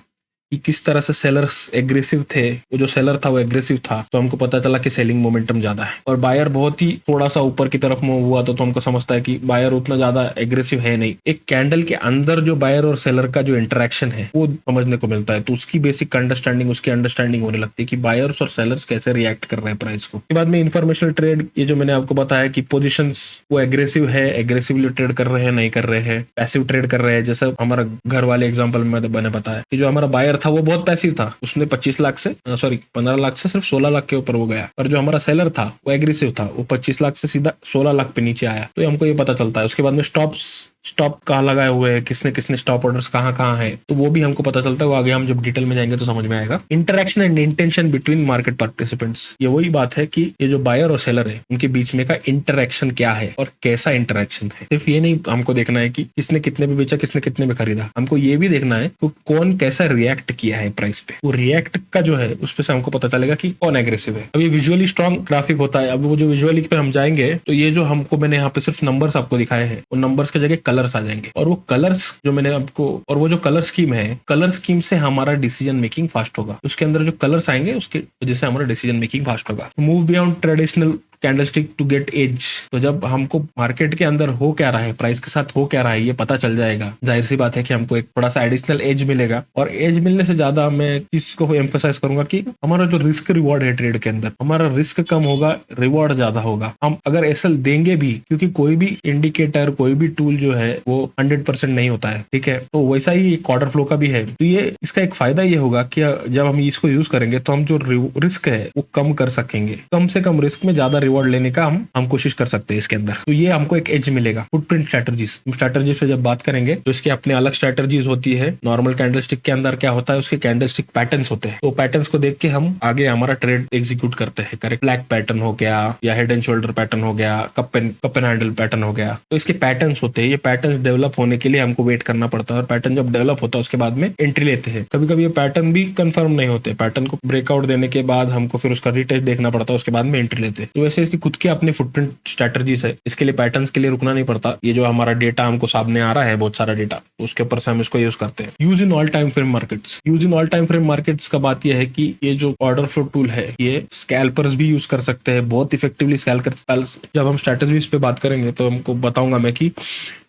कि किस तरह से सेलर्स एग्रेसिव थे, वो जो सेलर था वो एग्रेसिव था, तो हमको पता चला कि सेलिंग मोमेंटम ज्यादा है। और बायर बहुत ही थोड़ा सा ऊपर की तरफ मूव हुआ तो हमको समझता है कि बायर उतना ज्यादा एग्रेसिव है नहीं। एक कैंडल के अंदर जो बायर और सेलर का जो इंटरेक्शन है वो समझने को मिलता है, तो उसकी बेसिक अंडरस्टैंडिंग, उसकी अंडरस्टैंडिंग होने लगती है कि बायर्स और सेलर्स कैसे रिएक्ट कर रहे हैं प्राइस को। के बाद में इंफॉर्मेशनल ट्रेड, ये जो मैंने आपको बताया कि पोजिशंस वो एग्रेसिव है, एग्रेसिवली ट्रेड कर रहे हैं, नहीं कर रहे हैं, पैसिव ट्रेड कर रहे हैं। जैसे हमारा घर वाले एग्जाम्पल में मैंने बताया कि जो हमारा बायर था वो बहुत पैसिव था, उसने 15 लाख से सिर्फ 16 लाख के ऊपर वो गया। पर जो हमारा सेलर था वो एग्रेसिव था, वो 25 लाख से सीधा 16 लाख पे नीचे आया। तो हमको ये पता चलता है। उसके बाद में स्टॉप कहाँ लगाए हुए हैं, किसने किसने स्टॉप ऑर्डर्स कहाँ है, तो वो भी हमको पता चलता है। वो आगे हम जब डिटेल में जाएंगे तो समझ में आएगा। Interaction and intention between market participants, ये वही बात है कि ये जो बायर और सेलर है उनके बीच में का इंटरेक्शन क्या है और कैसा इंटरेक्शन है। सिर्फ ये नहीं हमको देखना है कि किसने कितने में बेचा, किसने कितने में खरीदा, हमको ये भी देखना है कि कौन कैसा रिएक्ट किया है प्राइस पे। वो रिएक्ट का जो है उस पे से हमको पता चलेगा कि कौन एग्रेसिव है। अब ये विजुअली स्ट्रॉन्ग ग्राफिक होता है। अब वो जो विजुअली पे हम जाएंगे तो ये जो हमको मैंने यहाँ पे सिर्फ नंबर्स आपको दिखाए हैं, वो नंबर्स की जगह कलर्स आ जाएंगे। और वो कलर्स जो मैंने आपको, और वो जो कलर स्कीम है, कलर स्कीम से हमारा डिसीजन मेकिंग फास्ट होगा। उसके अंदर जो कलर्स आएंगे उसके वजह से हमारा डिसीजन मेकिंग फास्ट होगा। Move beyond traditional candlestick to get edge, तो जब हमको मार्केट के अंदर हो क्या रहा है, प्राइस के साथ हो क्या रहा है, ये पता चल जाएगा। जाहिर सी बात है कि हमको एक थोड़ा सा एडिशनल एज मिलेगा। और एज मिलने से ज्यादा मैं इसको एम्फसाइज करूंगा कि हमारा जो रिस्क रिवॉर्ड है ट्रेड के अंदर, हमारा रिस्क कम होगा, रिवॉर्ड ज्यादा होगा। हम अगर एसएल देंगे भी, क्योंकि कोई भी इंडिकेटर, कोई भी टूल जो है वो 100% नहीं होता है, ठीक है। तो वैसा ही एक ऑर्डर फ्लो का भी है। तो ये इसका एक फायदा ये होगा कि जब हम इसको यूज करेंगे तो हम जो रिस्क है वो कम कर सकेंगे। कम से कम रिस्क में ज्यादा रिवॉर्ड लेने का हम कोशिश कर सकते हैं इसके अंदर। तो ये हमको एक एज मिलेगा। फुटप्रिंट स्ट्रेटजीज पे जब बात करेंगे तो इसके अपने अलग स्ट्रेटजीज होती है। नॉर्मल कैंडलस्टिक के अंदर क्या होता है, उसके कैंडलस्टिक पैटर्न्स होते हैं। तो पैटर्न्स को देख के हम आगे हमारा ट्रेड एग्जीक्यूट करते हैं। करेक्ट, फ्लैग पैटर्न हो गया या हेड एंड शोल्डर पैटर्न हो गया, कप एंड हैंडल पैटर्न हो गया। तो इसके पैटर्न्स होते हैं। ये पैटर्न डेवलप होने के लिए हमको वेट करना पड़ता है और पैटर्न जब डेवलप होता है उसके बाद में एंट्री लेते हैं। कभी कभी ये पैटर्न भी कंफर्म नहीं होते, पैटर्न को ब्रेकआउट देने के बाद हमको फिर उसका रिटेस्ट देखना पड़ता है, उसके बाद में एंट्री लेते हैं। तो वैसे इसकी खुद के अपने फुटप्रिंट स्ट्रेटजीज है। इसके लिए पैटर्न्स के लिए रुकना नहीं पड़ता। ये जो हमारा डेटा हमको सामने आ रहा है, बहुत सारा डेटा, उसके ऊपर से हम इसको यूज करते हैं। Use in all time frame markets. Use in all time frame markets का बात यह है कि ये जो ऑर्डर फ्लो टूल है ये स्कैल्पर्स भी यूज कर सकते हैं बहुत इफेक्टिवली। जब हम स्ट्रेटजीज पे बात करेंगे तो हमको बताऊंगा मैं कि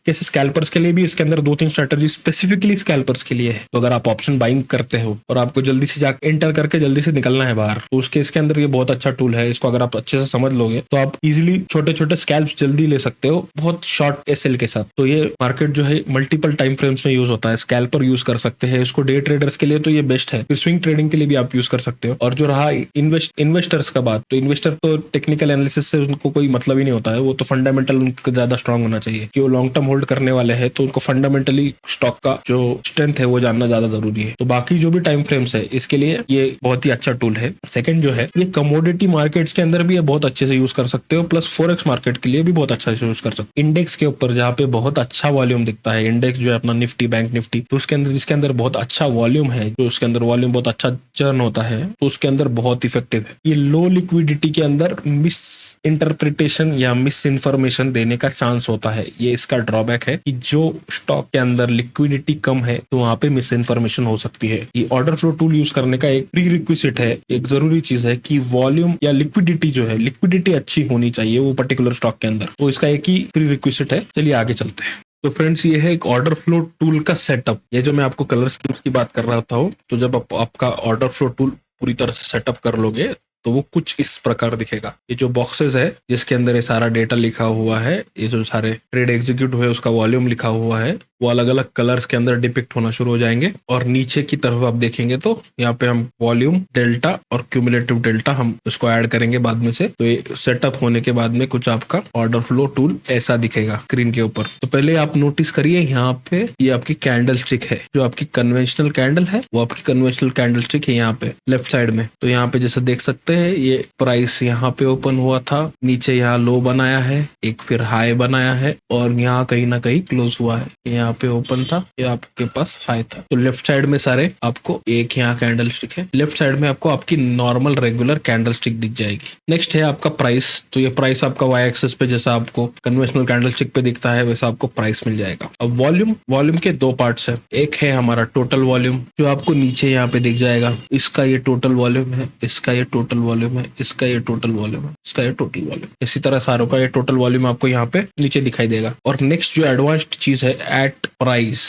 कैसे स्कैल्पर्स के लिए भी इसके अंदर 2-3 स्ट्रेटजी स्पेसिफिकली स्कैल्पर्स के लिए है। तो अगर आप ऑप्शन बाइंग करते हो और आपको जल्दी से जाकर एंटर करके जल्दी से निकलना है बाहर, तो उसके इसके अंदर ये बहुत अच्छा टूल है। इसको अगर आप अच्छे से समझ लोगे तो आप इजिली छोटे छोटे स्कैल्प्स जल्दी ले सकते हो बहुत शॉर्ट एसएल के साथ। तो ये मार्केट जो है मल्टीपल टाइम फ्रेम्स में यूज होता है। स्कैल्पर यूज कर सकते हैं इसको डे ट्रेडर्स के लिए, तो ये बेस्ट है। फिर स्विंग ट्रेडिंग के लिए भी आप यूज कर सकते हो। और जो रहा इन्वेस्टर्स का बात, तो इन्वेस्टर तो टेक्निकल एनालिसिस से उनको कोई मतलब ही नहीं होता है। वो तो फंडामेंटल उनको ज्यादा स्ट्रांग होना चाहिए कि वो लॉन्ग टर्म होल्ड करने वाले हैं, तो उनको फंडामेंटली स्टॉक का जो स्ट्रेंथ है वो जानना ज्यादा जरूरी है। तो बाकी जो भी टाइम फ्रेम्स है इसके लिए ये बहुत ही अच्छा टूल है। सेकंड जो है, ये कमोडिटी मार्केट्स के अंदर भी ये बहुत अच्छे से यूज कर सकते हो, प्लस फॉरेक्स मार्केट के लिए भी बहुत अच्छा से यूज कर सकते हो। इंडेक्स के ऊपर जहाँ पे बहुत अच्छा वॉल्यूम दिखता है, इंडेक्स जो है अपना निफ्टी, बैंक निफ्टी, तो उसके अंदर जिसके अंदर बहुत अच्छा वॉल्यूम है, जो उसके अंदर वॉल्यूम बहुत अच्छा चर्न होता है, तो उसके अंदर बहुत इफेक्टिव है। ये लो लिक्विडिटी के अंदर मिस इंटरप्रिटेशन या मिस इन्फॉर्मेशन देने का चांस होता है। ये इसका ड्रॉबैक है कि जो स्टॉक के अंदर लिक्विडिटी कम है तो वहां पे मिस इन्फॉर्मेशन हो सकती है। ये ऑर्डर फ्लो टूल यूज करने का एक प्री रिक्विजिट है, एक जरूरी चीज है कि वॉल्यूम या लिक्विडिटी जो है, लिक्विडिटी अच्छी होनी चाहिए वो पर्टिकुलर स्टॉक के अंदर। तो इसका एक ही प्री रिक्विजिट है। चलिए आगे चलते हैं। तो फ्रेंड्स, ये है एक ऑर्डर फ्लो टूल का सेटअप। ये जो मैं आपको कलर स्कीम्स की बात कर रहा था, तो जब आपका ऑर्डर फ्लो टूल पूरी तरह से सेटअप कर लोगे तो वो कुछ इस प्रकार दिखेगा। ये जो बॉक्सेस है जिसके अंदर ये सारा डेटा लिखा हुआ है, ये जो सारे ट्रेड एग्जीक्यूट हुए उसका वॉल्यूम लिखा हुआ है, वो अलग अलग कलर्स के अंदर डिपिक्ट होना शुरू हो जाएंगे। और नीचे की तरफ आप देखेंगे तो यहाँ पे हम वॉल्यूम, डेल्टा और क्यूमुलेटिव डेल्टा हम इसको ऐड करेंगे बाद में से। तो ये सेटअप होने के बाद में कुछ आपका ऑर्डर फ्लो टूल ऐसा दिखेगा स्क्रीन के ऊपर। तो पहले आप नोटिस करिए यहाँ पे ये आपकी कैंडल स्टिक है, जो आपकी कन्वेंशनल कैंडल है वो आपकी कन्वेंशनल कैंडल स्टिक है यहाँ पे लेफ्ट साइड में। तो यहाँ पे जैसे देख सकते हैं ये प्राइस यहाँ पे ओपन हुआ था, नीचे यहाँ लो बनाया है, एक फिर हाई बनाया है और यहाँ कहीं ना कहीं क्लोज हुआ है। यहाँ पे ओपन था, ये आपके पास हाई था। तो लेफ्ट साइड में सारे आपको एक यहाँ कैंडल स्टिक है, लेफ्ट साइड में आपको आपकी नॉर्मल रेगुलर कैंडल स्टिक दिख जाएगी। नेक्स्ट है आपका प्राइस। तो ये प्राइस आपका वाई एक्सिस पे जैसा आपको कन्वेंशनल कैंडल स्टिक पे दिखता है वैसा आपको प्राइस मिल जाएगा। अब वॉल्यूम के दो पार्ट्स है। एक है हमारा टोटल वॉल्यूम जो आपको नीचे यहाँ पे दिख जाएगा, इसका ये टोटल वॉल्यूम है, इसका ये टोटल वॉल्यूम है, इसका ये टोटल वॉल्यूम है, इसका ये टोटल वॉल्यूम। इसी तरह सारों का ये टोटल वॉल्यूम आपको यहाँ पे नीचे दिखाई देगा। और नेक्स्ट जो एडवांस्ड चीज है एट प्राइस,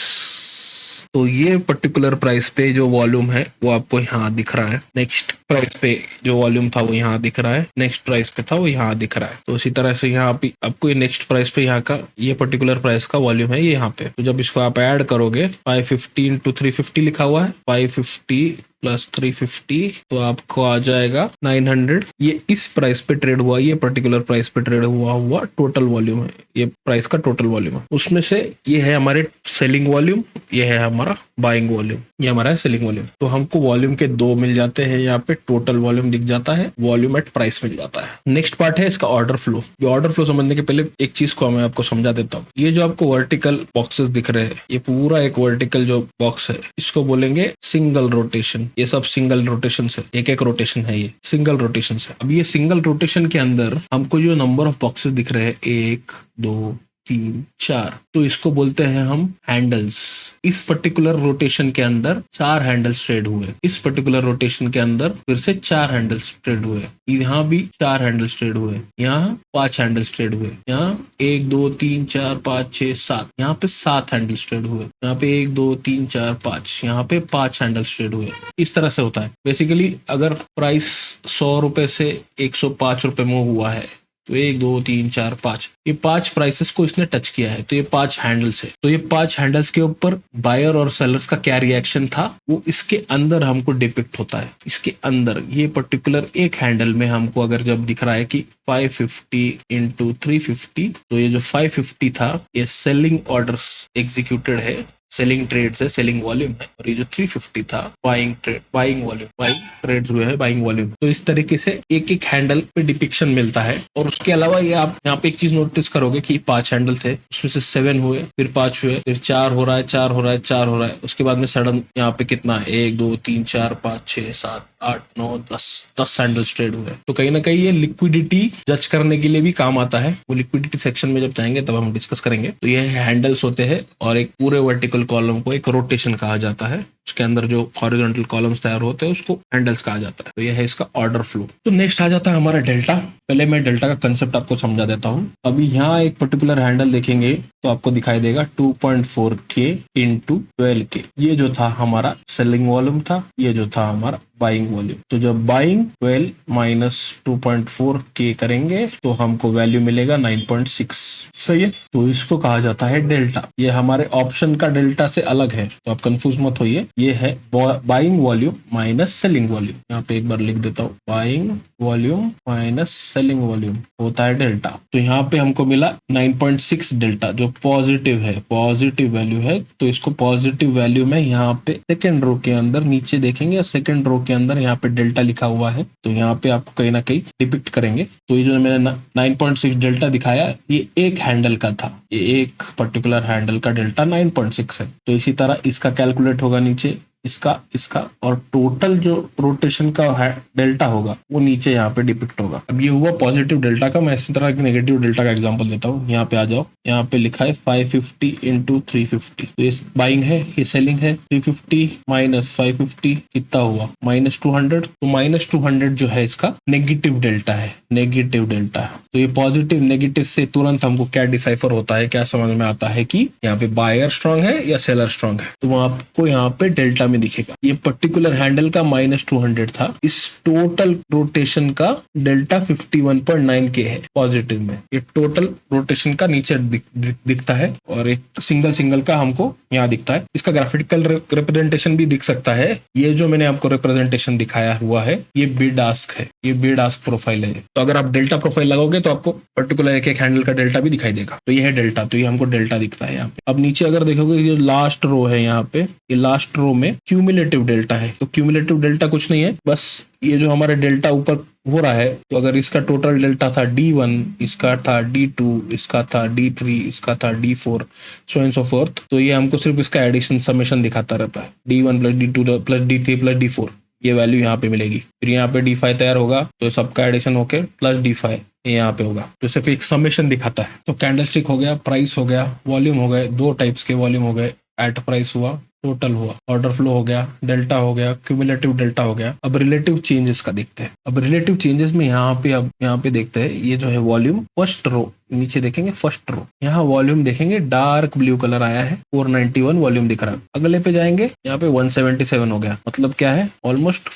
तो ये पर्टिकुलर प्राइस पे जो वॉल्यूम है वो आपको यहाँ दिख रहा है। नेक्स्ट प्राइस पे जो वॉल्यूम था वो यहाँ दिख रहा है, नेक्स्ट प्राइस पे था वो यहाँ दिख रहा है। तो इसी तरह से यहाँ पे आपको ये नेक्स्ट प्राइस पे यहाँ का ये पर्टिकुलर प्राइस का वॉल्यूम है ये यहाँ पे। तो जब इसको आप ऐड करोगे 550 into 350 लिखा हुआ है, 550 प्लस 350 तो आपको आ जाएगा 900। ये इस प्राइस पे ट्रेड हुआ, ये पर्टिकुलर प्राइस पे ट्रेड हुआ टोटल वॉल्यूम है, ये प्राइस का टोटल वॉल्यूम है। उसमें से ये है हमारे सेलिंग वॉल्यूम, ये है हमारा बाइंग वॉल्यूम, ये हमारा है सेलिंग वॉल्यूम। तो हमको वॉल्यूम के दो मिल जाते हैं, यहाँ पे टोटल वॉल्यूम दिख जाता है, वॉल्यूम एट प्राइस मिल जाता है। नेक्स्ट पार्ट है इसका ऑर्डर फ्लो। ये ऑर्डर फ्लो समझने के पहले एक चीज को मैं आपको समझा देता हूँ। ये जो आपको वर्टिकल बॉक्सेस दिख रहे हैं, ये पूरा एक वर्टिकल जो बॉक्स है इसको बोलेंगे सिंगल रोटेशन। ये सब सिंगल रोटेशन है, एक एक रोटेशन है, ये सिंगल रोटेशन है। अब ये सिंगल रोटेशन के अंदर हमको जो नंबर ऑफ बॉक्सेस दिख रहे हैं 1 2 3 4, तो इसको बोलते हैं हम हैंडल्स। इस पर्टिकुलर रोटेशन के अंदर 4 हैंडल्स ट्रेड हुए, इस पर्टिकुलर रोटेशन के अंदर फिर से 4 हैंडल्स ट्रेड हुए, यहाँ भी 4 हैंडल्स ट्रेड हुए, यहाँ 5 हैंडल्स ट्रेड हुए, यहाँ 1 2 3 4 5 6 7, यहाँ पे 7 हैंडल्स ट्रेड हुए, यहाँ पे 1 2 3 4 5, यहाँ पे 5 हैंडल्स ट्रेड हुए। इस तरह से होता है बेसिकली। अगर प्राइस 100 रुपए से 105 रुपए मूव हुआ है तो 1 2 3 4 5, ये 5 प्राइसेस को इसने टच किया है, तो ये 5 हैंडल्स है। तो ये 5 हैंडल्स के ऊपर बायर और सेलर्स का क्या रिएक्शन था वो इसके अंदर हमको डिपिक्ट होता है। इसके अंदर ये पर्टिकुलर एक हैंडल में हमको अगर जब दिख रहा है कि 550 into 350, तो ये जो 550 था ये सेलिंग ऑर्डर्स एग्जीक्यूटेड है, सेलिंग ट्रेड्स है, सेलिंग वॉल्यूम है। और ये जो 350 था बाइंग वॉल्यूम, बाइंग ट्रेड्स हुए हैं, बाइंग वॉल्यूम। तो इस तरीके से एक एक हैंडल पे डिपिक्शन मिलता है। और उसके अलावा ये आप यहाँ पे एक चीज नोटिस करोगे कि 5 हैंडल थे, उसमें से 7 हुए, फिर 5 हुए, फिर 4 हो रहा है, 4 हो रहा है, 4 हो रहा है। उसके बाद में सडन यहाँ पे कितना है 1 2 3 4 5 6 7 8 9 10 हैंडल्स ट्रेड हुए। तो कहीं ना कहीं ये लिक्विडिटी जज करने के लिए भी काम आता है। वो लिक्विडिटी सेक्शन में जब जाएंगे तब हम डिस्कस करेंगे। तो ये हैंडल्स होते हैं और एक पूरे वर्टिकल कॉलम को एक रोटेशन कहा जाता है। उसके अंदर जो हॉरिजॉन्टल कॉलम्स तैयार होते हैं उसको हैंडल्स कहा जाता है। तो ये है इसका ऑर्डर फ्लो। तो नेक्स्ट आ जाता है हमारा डेल्टा। पहले मैं डेल्टा का कंसेप्ट आपको समझा देता हूँ। अभी यहाँ एक पर्टिकुलर हैंडल देखेंगे तो आपको दिखाई देगा 2.4K इंटू 12K। ये जो था हमारा सेलिंग वॉल्यूम था, ये जो था हमारा बाइंग वॉल्यूम। तो जब बाइंग 12 माइनस 2.4K करेंगे तो हमको वैल्यू मिलेगा 9.6। सही है। तो इसको कहा जाता है डेल्टा। ये हमारे ऑप्शन का डेल्टा से अलग है, तो आप कंफ्यूज मत होइए। ये है buying volume minus selling volume. यहाँ पे एक बार लिख देता हूँ, buying volume minus selling volume होता है डेल्टा। तो यहाँ पे हमको मिला 9.6 डेल्टा, जो पॉजिटिव है, पॉजिटिव वैल्यू है। तो इसको पॉजिटिव वैल्यू में यहाँ पे सेकेंड रो के अंदर नीचे देखेंगे, सेकेंड रो के अंदर यहाँ पे डेल्टा लिखा हुआ है। तो यहाँ पे आपको कहीं ना कहीं डिपिक्ट करेंगे। तो ये जो मैंने 9.6 डेल्टा दिखाया, ये एक हैंडल का था। ये एक पर्टिकुलर हैंडल का डेल्टा 9.6 है। तो इसी तरह इसका कैलकुलेट होगा नीचे, इसका और टोटल जो रोटेशन का डेल्टा होगा वो नीचे यहाँ पे डिपिक्ट होगा। अब ये हुआ पॉजिटिव डेल्टा का। मैं इसी तरह एक नेगेटिव डेल्टा का एग्जांपल देता हूँ। यहाँ पे आ जाओ, यहाँ पे लिखा है 550 इंटू 350। तो ये बाइंग है, ये सेलिंग है। 350 माइनस 550 कितना हुआ, -200। तो -200 जो है इसका नेगेटिव डेल्टा है, नेगेटिव डेल्टा। तो ये पॉजिटिव नेगेटिव से तुरंत हमको क्या डिसाइफर होता है, क्या समझ में आता है कि यहाँ पे बायर स्ट्रांग है या सेलर स्ट्रांग है। तो आपको यहाँ पे डेल्टा में दिखेगा। ये पर्टिकुलर हैंडल का -200 था। इस टोटल रोटेशन का डेल्टा 51.9K है पॉजिटिव में। ये टोटल रोटेशन का नीचे दिखता है और एक सिंगल का हमको यहाँ दिखता है। इसका ग्राफिकल रिप्रेजेंटेशन भी दिख सकता है। ये जो मैंने आपको रिप्रेजेंटेशन दिखाया हुआ है, ये बिड आस्क है, ये बिड आस्क प्रोफाइल है। तो अगर आप डेल्टा प्रोफाइल लगाओगे तो आपको पर्टिकुलर एक हैंडल का डेल्टा भी दिखाई देगा। तो ये है डेल्टा। तो ये हमको डेल्टा दिखता है यहाँ पे। अब नीचे अगर देखोगे, ये लास्ट रो है, यहाँ पे ये लास्ट रो में क्यूमुलेटिव डेल्टा है। तो क्यूमुलेटिव डेल्टा कुछ नहीं है, बस ये जो हमारे डेल्टा ऊपर हो रहा है, तो अगर इसका टोटल डेल्टा था D1, इसका था D2, इसका था D3, इसका था D4, so and so fourth. तो ये हमको सिर्फ इसका एडिशन समेशन दिखाता रहता है। D1 plus D2 plus D3 plus D4, ये वैल्यू यहाँ पे मिलेगी। फिर यहाँ पे D5 तैयार होगा, तो सबका एडिशन होके प्लस D5 यहाँ पे होगा। तो सिर्फ एक समेशन दिखाता है। तो कैंडलस्टिक हो गया, प्राइस हो गया, वॉल्यूम हो गए, दो टाइप्स के वॉल्यूम हो गए, एट प्राइस हुआ, टोटल हुआ, ऑर्डर फ्लो हो गया, डेल्टा हो गया, क्यूमुलेटिव डेल्टा हो गया। अब रिलेटिव चेंजेस का देखते हैं। अब रिलेटिव चेंजेस में यहाँ पे देखते हैं, ये जो है वॉल्यूम, फर्स्ट रो नीचे देखेंगे, फर्स्ट रो यहाँ वॉल्यूम देखेंगे, डार्क ब्लू कलर आया है, 491 वॉल्यूम दिख रहा है। अगले पे जाएंगे, यहाँ पे 177 हो गया। मतलब क्या है, ऑलमोस्ट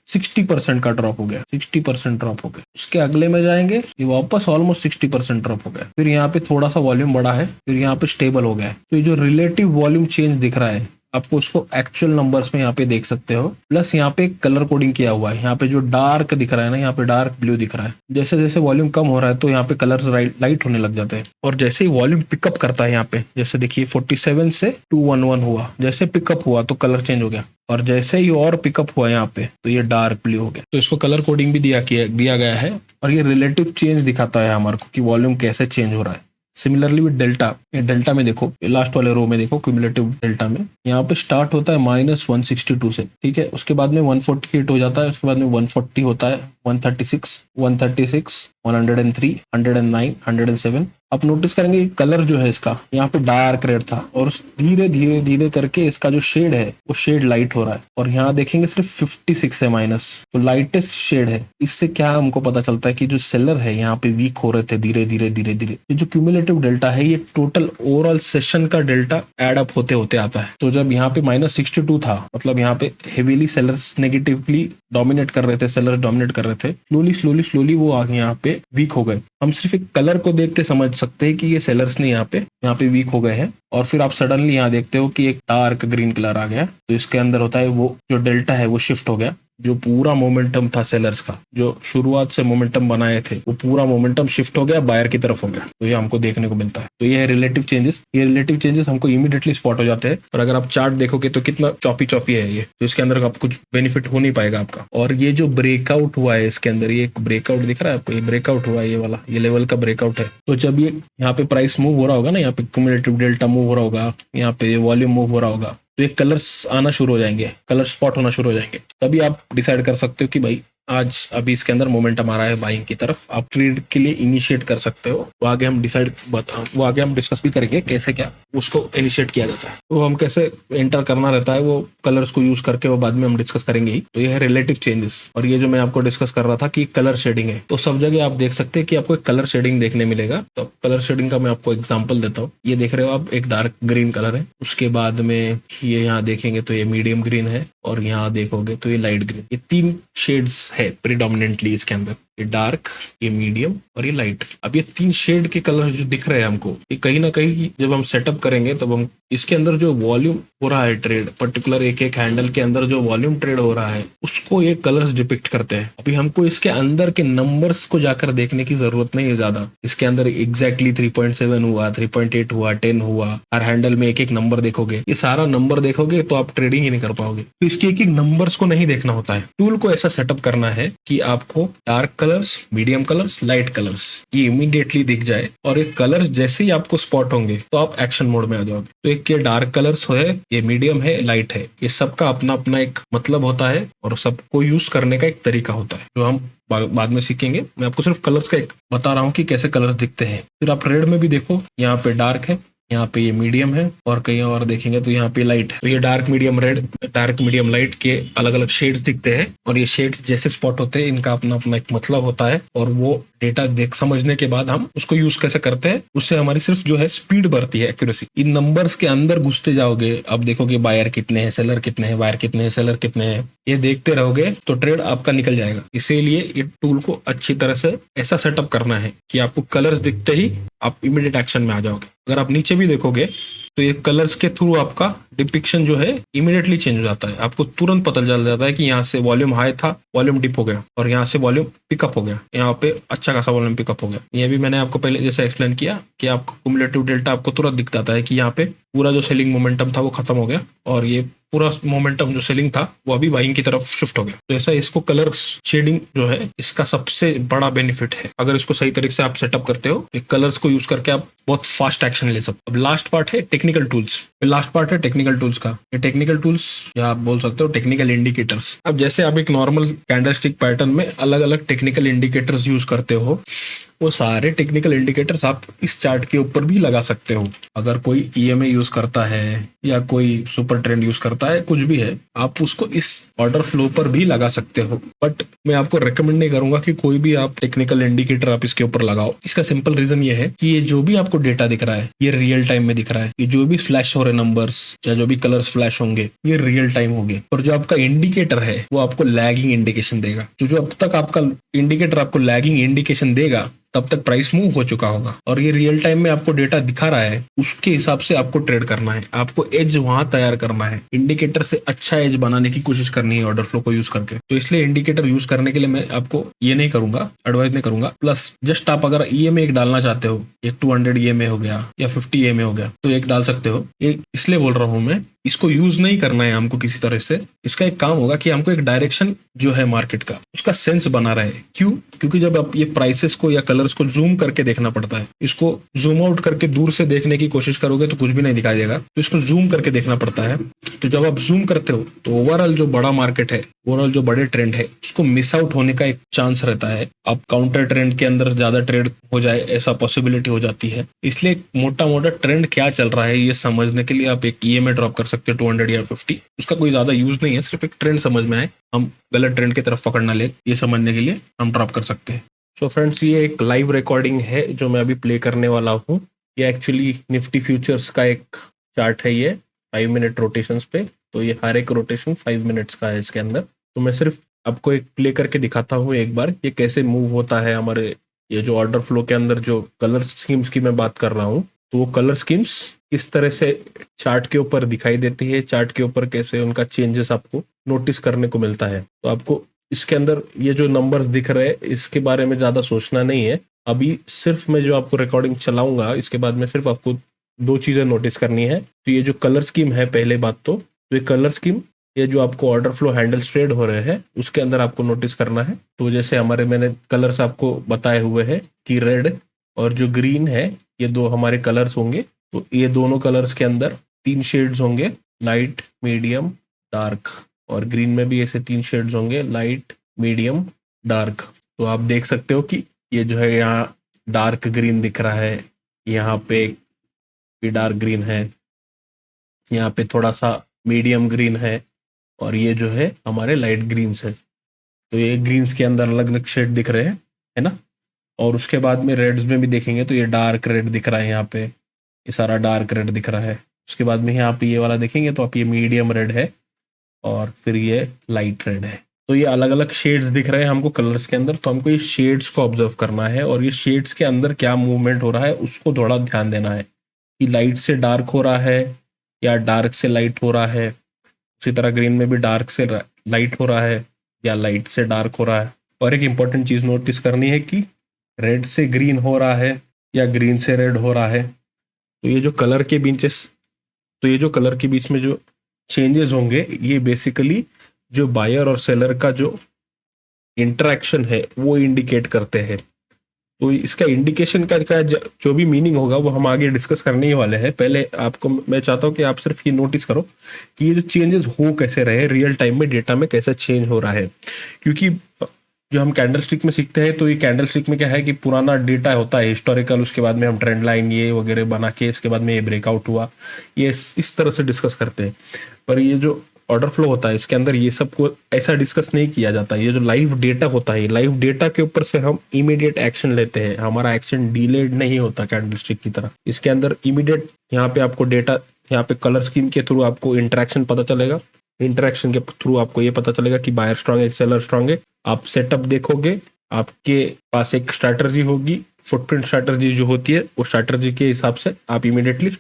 60% का ड्रॉप हो गया, 60% ड्रॉप हो गया। उसके अगले में जाएंगे, ये वापस ऑलमोस्ट 60% ड्रॉप हो गया। फिर यहाँ पे थोड़ा सा वॉल्यूम बढ़ा है, फिर यहाँ पे स्टेबल हो गया है। तो ये जो रिलेटिव वॉल्यूम चेंज दिख रहा है, आपको उसको एक्चुअल नंबर्स में यहाँ पे देख सकते हो। प्लस यहाँ पे कलर कोडिंग किया हुआ है। यहाँ पे जो डार्क दिख रहा है ना, यहाँ पे डार्क ब्लू दिख रहा है। जैसे जैसे वॉल्यूम कम हो रहा है तो यहाँ पे कलर्स लाइट होने लग जाते हैं। और जैसे ही वॉल्यूम पिकअप करता है, यहाँ पे जैसे देखिए 47 से 211 हुआ, जैसे पिकअप हुआ तो कलर चेंज हो गया। और जैसे ही और पिकअप हुआ यहाँ पे, तो ये डार्क ब्लू हो गया। तो इसको कलर कोडिंग भी दिया गया है। और ये रिलेटिव चेंज दिखाता है हमारे को कि वॉल्यूम कैसे चेंज हो रहा है। सिमिलरली विद डेल्टा, डेल्टा में देखो, लास्ट वाले रो में देखो, क्यूमुलेटिव डेल्टा में यहाँ पे स्टार्ट होता है -162 से, ठीक है। उसके बाद में 148 हो जाता है, उसके बाद में 140 होता है, 136, 136, 103, 109, 107। आप नोटिस करेंगे कलर जो है इसका यहाँ पे डार्क रेड था और धीरे धीरे धीरे करके इसका जो शेड है वो शेड लाइट हो रहा है। और यहाँ देखेंगे सिर्फ 56 है माइनस, तो लाइटेस्ट शेड है। इससे क्या हमको पता चलता है कि जो सेलर है यहाँ पे वीक हो रहे थे धीरे धीरे धीरे धीरे। ये जो क्यूमुलेटिव डेल्टा है, ये टोटल ओवरऑल सेशन का डेल्टा एड अप होते होते आता है। तो जब यहाँ पे -62 था, मतलब यहाँ पे हेवीली सेलर्स नेगेटिवली डोमिनेट कर रहे थे, सेलर्स डोमिनेट कर रहे थे। स्लोली वो आगे यहाँ पे वीक हो गए। हम सिर्फ एक कलर को देख के समझ सकते हैं कि ये सेलर्स ने यहाँ पे वीक हो गए हैं। और फिर आप सडनली यहाँ देखते हो कि एक डार्क ग्रीन कलर आ गया। तो इसके अंदर होता है वो जो डेल्टा है वो शिफ्ट हो गया। जो पूरा मोमेंटम था सेलर्स का, जो शुरुआत से मोमेंटम बनाए थे, वो पूरा मोमेंटम शिफ्ट हो गया, बायर की तरफ हो गया। तो ये हमको देखने को मिलता है। तो ये है रिलेटिव चेंजेस। ये रिलेटिव चेंजेस हमको इमीडिएटली स्पॉट हो जाते हैं। और अगर आप चार्ट देखोगे तो कितना चॉपी है ये, तो इसके अंदर आप कुछ बेनिफिट हो नहीं पाएगा आपका। और ये जो ब्रेकआउट हुआ है इसके अंदर, ये एक ब्रेकआउट दिख रहा है आपको, ये ब्रेकआउट हुआ है, ये वाला, ये लेवल का ब्रेकआउट है। तो जब ये यहाँ पे प्राइस मूव हो रहा होगा ना, यहाँ पे क्यूमुलेटिव डेल्टा मूव हो रहा होगा, यहाँ पे वॉल्यूम मूव हो रहा होगा, तो ये कलर्स आना शुरू हो जाएंगे, कलर स्पॉट होना शुरू हो जाएंगे। तभी आप डिसाइड कर सकते हो कि भाई आज अभी इसके अंदर मोमेंटम आ रहा है बाइंग की तरफ, आप ट्रेड के लिए इनिशिएट कर सकते हो। वो आगे हम डिस्कस भी करेंगे कैसे क्या उसको इनिशिएट किया जाता है। तो हम कैसे एंटर करना रहता है वो कलर्स को यूज करके, वो बाद में हम डिस्कस करेंगे ही। तो ये है रिलेटिव चेंजेस। और ये जो मैं आपको डिस्कस कर रहा था कि कलर शेडिंग है, तो सब जगह आप देख सकते हैं कि आपको एक कलर शेडिंग देखने मिलेगा। तो कलर शेडिंग का मैं आपको एग्जाम्पल देता हूँ। ये देख रहे हो आप, एक डार्क ग्रीन कलर है, उसके बाद में ये यहाँ देखेंगे तो ये मीडियम ग्रीन है, और यहाँ देखोगे तो ये लाइट ग्रीन। ये 3 शेड्स है प्रिडोमिनेंटली इसके अंदर, ये डार्क, ये मीडियम और ये लाइट। अब ये 3 शेड के कलर जो दिख रहे हैं हमको, ये कहीं ना कहीं जब हम सेटअप करेंगे तब हम इसके अंदर जो वॉल्यूम हो रहा है ट्रेड, पर्टिकुलर एक हैंडल के अंदर जो वॉल्यूम ट्रेड हो रहा है उसको ये कलर्स डिपिक्ट करते हैं। अभी हमको इसके अंदर के नंबर्स को जाकर देखने की जरूरत नहीं है ज्यादा। इसके अंदर एग्जैक्टली 3.7 हुआ, 3.8 हुआ, 10 हुआ, हर हैंडल में एक नंबर देखोगे, ये सारा नंबर देखोगे तो आप ट्रेडिंग ही नहीं कर पाओगे। तो इसके एक नंबर्स को नहीं देखना होता है। टूल को ऐसा सेटअप करना है कि आपको dark colours, medium colours, light colours ये इमीडिएटली दिख जाए, और ये कलर्स जैसे ही आपको स्पॉट होंगे तो आप एक्शन मोड में आ जाओगे। तो एक ये डार्क कलर्स है, ये मीडियम है, लाइट है, ये सबका अपना अपना एक मतलब होता है और सबको यूज करने का एक तरीका होता है जो हम बाद में सीखेंगे। मैं आपको सिर्फ कलर्स का एक बता रहा हूँ कि कैसे कलर्स दिखते हैं। फिर आप रेड में भी देखो, यहाँ पे डार्क है, यहाँ पे ये मीडियम है, और कहीं और देखेंगे तो यहाँ पे लाइट है। तो ये dark medium red, dark medium light के अलग अलग शेड्स दिखते हैं, और ये शेड्स जैसे स्पॉट होते हैं इनका अपना अपना एक मतलब होता है। और वो डेटा देख समझने के बाद हम उसको यूज कैसे करते हैं, उससे हमारी सिर्फ जो है स्पीड बढ़ती है, एक्यूरेसी। इन नंबर्स के अंदर घुसते जाओगे, अब देखोगे बायर कितने हैं, सेलर कितने हैं, बायर कितने हैं, सेलर कितने हैं, ये देखते रहोगे तो ट्रेड आपका निकल जाएगा। इसीलिए ये टूल को अच्छी तरह से ऐसा सेटअप करना है कि आपको कलर्स दिखते ही आप इमीडिएट एक्शन में आ जाओगे। अगर आप नीचे भी देखोगे तो ये कलर्स के थ्रू आपका डिपिक्शन जो है इमीडिएटली चेंज हो जाता है। आपको तुरंत पता चल जाता है कि यहाँ से वॉल्यूम हाई था, वॉल्यूम डिप हो गया, और यहाँ से वॉल्यूम पिकअप हो गया, यहाँ पे अच्छा खासा वॉल्यूम पिकअप हो गया। ये भी मैंने आपको पहले जैसे एक्सप्लेन किया कि आपको कुमुलेटिव डेल्टा आपको तुरंत दिख जाता है कि यहाँ पे पूरा जो सेलिंग मोमेंटम था वो खत्म हो गया, और ये पूरा मोमेंटम जो सेलिंग था वो अभी बाइंग की तरफ शिफ्ट हो गया। तो ऐसा इसको कलर शेडिंग जो है इसका सबसे बड़ा बेनिफिट है। अगर इसको सही तरीके से आप सेटअप करते हो, कलर्स को यूज करके आप बहुत फास्ट एक्शन ले सकते हो। अब लास्ट पार्ट है टेक्निकल टूल्स। लास्ट पार्ट है टेक्निकल टूल्स का। ये टेक्निकल टूल्स या आप बोल सकते हो टेक्निकल इंडिकेटर्स। अब जैसे आप एक नॉर्मल कैंडलस्टिक पैटर्न में अलग अलग टेक्निकल इंडिकेटर्स यूज करते हो, वो सारे टेक्निकल इंडिकेटर्स आप इस चार्ट के ऊपर भी लगा सकते हो। अगर कोई ईएमए यूज करता है या कोई सुपर ट्रेंड यूज करता है, कुछ भी है, आप उसको इस ऑर्डर फ्लो पर भी लगा सकते हो। बट मैं आपको रेकमेंड नहीं करूंगा कि कोई भी आप टेक्निकल इंडिकेटर आप इसके ऊपर लगाओ। इसका सिंपल रीजन ये है कि ये जो भी आपको डेटा दिख रहा है ये रियल टाइम में दिख रहा है। ये जो भी फ्लैश हो रहे नंबर्स या जो भी कलर्स फ्लैश होंगे ये रियल टाइम होंगे, और जो आपका इंडिकेटर है वो आपको लैगिंग इंडिकेशन देगा। तो जो अब तक आपका इंडिकेटर आपको लैगिंग इंडिकेशन देगा तब तक प्राइस मूव हो चुका होगा, और ये रियल टाइम में आपको डेटा दिखा रहा है, उसके हिसाब से आपको ट्रेड करना है। आपको एज वहां तैयार करना है, इंडिकेटर से अच्छा एज बनाने की कोशिश करनी है ऑर्डर फ्लो को यूज करके। तो इसलिए इंडिकेटर यूज करने के लिए मैं आपको ये नहीं करूंगा, एडवाइस नहीं करूंगा। प्लस जस्ट आप अगर ईएमए एक डालना चाहते हो, एक 200 ईएमए हो गया या 50 ईएमए हो गया, तो एक डाल सकते हो। ये इसलिए बोल रहा हूं मैं, इसको यूज नहीं करना है हमको किसी तरह से। इसका एक काम होगा कि हमको एक डायरेक्शन जो है मार्केट का उसका सेंस बना रहे। क्यों? क्योंकि जब आप ये प्राइसेस को या कलर्स को जूम करके देखना पड़ता है, इसको जूम आउट करके दूर से देखने की कोशिश करोगे तो कुछ भी नहीं दिखाई देगा, तो इसको जूम करके देखना पड़ता है। तो जब आप जूम करते हो तो ओवरऑल जो बड़ा मार्केट है, ओवरऑल जो बड़े ट्रेंड है, उसको मिस आउट होने का एक चांस रहता है। आप काउंटर ट्रेंड के अंदर ज्यादा ट्रेड हो जाए ऐसा पॉसिबिलिटी हो जाती है। इसलिए मोटा मोटा ट्रेंड क्या चल रहा है ये समझने के लिए आप एक ईएमए ड्रॉप कर सकते हो 200 या 50। उसका कोई ज्यादा यूज नहीं है, सिर्फ एक ट्रेंड समझ में आए, हम गलत ट्रेंड की तरफ पकड़ना ले, ये समझने के लिए हम ड्रॉप कर सकते हैं। सो फ्रेंड्स, ये एक लाइव रिकॉर्डिंग है जो मैं अभी प्ले करने वाला हूँ। ये एक्चुअली निफ्टी फ्यूचर्स का एक चार्ट है, ये 5 मिनट रोटेशंस पे। तो ये हर एक रोटेशन 5 मिनट्स का है इसके अंदर। तो मैं सिर्फ आपको एक प्ले करके दिखाता हूँ एक बार, ये कैसे मूव होता है हमारे ये जो ऑर्डर फ्लो के अंदर जो कलर स्कीम्स की मैं बात कर रहा हूँ। तो वो कलर स्कीम्स किस तरह से चार्ट के ऊपर दिखाई देती है, चार्ट के ऊपर कैसे उनका चेंजेस आपको नोटिस करने को मिलता है। तो आपको इसके अंदर ये जो नंबर्स दिख रहे हैं इसके बारे में ज्यादा सोचना नहीं है। अभी सिर्फ मैं जो आपको रिकॉर्डिंग चलाऊंगा इसके बाद में सिर्फ आपको 2 चीजें नोटिस करनी है। तो ये जो कलर स्कीम है, पहले बात तो ये कलर स्कीम, ये जो आपको ऑर्डर फ्लो हैंडल्स ट्रेड हो रहे हैं उसके अंदर आपको नोटिस करना है। तो जैसे हमारे मैंने कलर्स आपको बताए हुए हैं कि रेड और जो ग्रीन है ये 2 हमारे कलर्स होंगे। तो ये दोनों कलर्स के अंदर 3 शेड्स होंगे, लाइट, मीडियम, डार्क। और ग्रीन में भी ऐसे 3 शेड्स होंगे, लाइट, मीडियम, डार्क। तो आप देख सकते हो कि ये जो है यहाँ डार्क ग्रीन दिख रहा है, यहाँ पे भी डार्क ग्रीन है, यहाँ पे थोड़ा सा मीडियम ग्रीन है, और ये जो है हमारे लाइट ग्रीन्स है। तो ये ग्रीन्स के अंदर अलग अलग शेड दिख रहे हैं, है ना। और उसके बाद में रेड्स में भी देखेंगे तो ये डार्क रेड दिख रहा है, यहाँ पे ये सारा डार्क रेड दिख रहा है। उसके बाद में यहाँ पे ये वाला देखेंगे तो आप ये मीडियम रेड है, और फिर ये लाइट रेड है। तो ये अलग अलग शेड्स दिख रहे हैं हमको कलर्स के अंदर, तो हमको ये शेड्स को ऑब्जर्व करना है, और ये शेड्स के अंदर क्या मूवमेंट हो रहा है उसको थोड़ा ध्यान देना है कि लाइट से डार्क हो रहा है या डार्क से लाइट हो रहा है। उसी तरह ग्रीन में भी डार्क से लाइट हो रहा है या लाइट से डार्क हो रहा है। और एक इंपॉर्टेंट चीज नोटिस करनी है कि रेड से ग्रीन हो रहा है या ग्रीन से रेड हो रहा है। तो ये जो कलर के बीच में जो चेंजेस होंगे, ये बेसिकली जो बायर और सेलर का जो इंटरेक्शन है वो इंडिकेट करते हैं। तो इसका इंडिकेशन का जो भी मीनिंग होगा वो हम आगे डिस्कस करने ही वाले हैं। पहले आपको मैं चाहता हूँ कि आप सिर्फ ये नोटिस करो कि ये जो चेंजेस हो कैसे रहे, रियल टाइम में डेटा में कैसे चेंज हो रहा है। क्योंकि जो हम कैंडल स्टिक में सीखते हैं, तो ये कैंडल स्टिक में क्या है कि पुराना डेटा होता है हिस्टोरिकल, उसके बाद में हम ट्रेंड लाइन ये वगैरह बना के इसके बाद में ये ब्रेकआउट हुआ, ये इस तरह से डिस्कस करते हैं। पर ये जो ऑर्डर फ्लो होता है इसके अंदर ये सब को ऐसा डिस्कस नहीं किया जाता। ये जो लाइव डेटा होता है, लाइव डेटा के ऊपर से हम इमीडिएट एक्शन लेते हैं, हमारा एक्शन डिलेड नहीं होता कैंडल स्टिक की तरह। इसके अंदर इमीडिएट यहाँ पे आपको डेटा, यहाँ पे कलर स्कीम के थ्रू आपको इंटरेक्शन पता चलेगा, इंटरेक्शन के थ्रू आपको ये पता चलेगा कि बायर स्ट्रांग है, सेलर स्ट्रांग है। आप सेटअप देखोगे, आपके पास एक स्ट्रैटेजी होगी, फुटप्रिंट स्ट्रैटेजी जो होती है, उस स्ट्रैटेजी के हिसाब से आप इमीडिएटली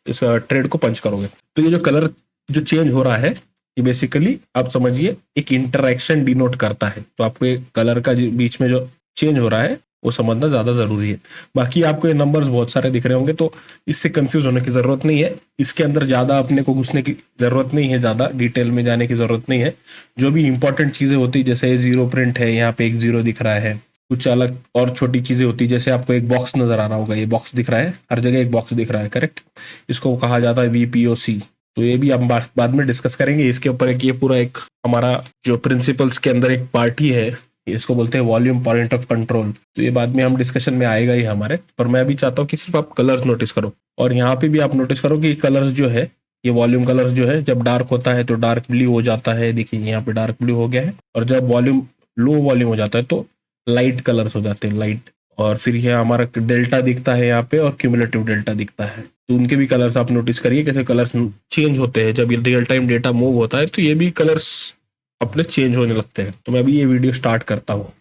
इस ट्रेड को पंच करोगे। तो ये जो कलर जो चेंज हो रहा है, ये बेसिकली आप समझिए एक इंटरेक्शन डिनोट करता है। तो आपको ये कलर का बीच में जो चेंज हो रहा है वो समझना ज्यादा जरूरी है। बाकी आपको ये नंबर्स बहुत सारे दिख रहे होंगे, तो इससे कंफ्यूज होने की जरूरत नहीं है। इसके अंदर ज्यादा अपने को घुसने की जरूरत नहीं है, ज्यादा डिटेल में जाने की जरूरत नहीं है। जो भी इंपॉर्टेंट चीजें होती है, जैसे जीरो प्रिंट है, यहाँ पे एक जीरो दिख रहा है, कुछ अलग और छोटी चीजें होती है, जैसे आपको एक बॉक्स नजर आ रहा होगा, ये बॉक्स दिख रहा है, हर जगह एक बॉक्स दिख रहा है, करेक्ट। इसको कहा जाता है VPOC। तो ये भी हम बाद में डिस्कस करेंगे। इसके ऊपर एक ये पूरा एक हमारा जो प्रिंसिपल्स के अंदर एक पार्टी है, इसको बोलते हैं वॉल्यूम पॉइंट ऑफ कंट्रोल। तो ये बाद में हम डिस्कशन में आएगा ही हमारे, पर मैं अभी चाहता हूँ कि सिर्फ आप कलर्स नोटिस करो। और यहाँ पे भी आप नोटिस करो कि कलर्स जो है, ये वॉल्यूम कलर जो है, जब डार्क होता है तो डार्क ब्लू हो जाता है, देखिए यहाँ पे डार्क ब्लू हो गया है। और जब वॉल्यूम लो वॉल्यूम हो जाता है तो लाइट कलर्स हो जाते हैं, लाइट। और फिर ये हमारा डेल्टा दिखता है यहाँ पे, और क्यूमुलेटिव डेल्टा दिखता है। तो उनके भी कलर्स आप नोटिस करिए कैसे कलर्स चेंज होते हैं जब ये रियल टाइम डेटा मूव होता है, तो ये भी कलर्स अपने चेंज होने लगते हैं। तो मैं अभी ये वीडियो स्टार्ट करता हूँ।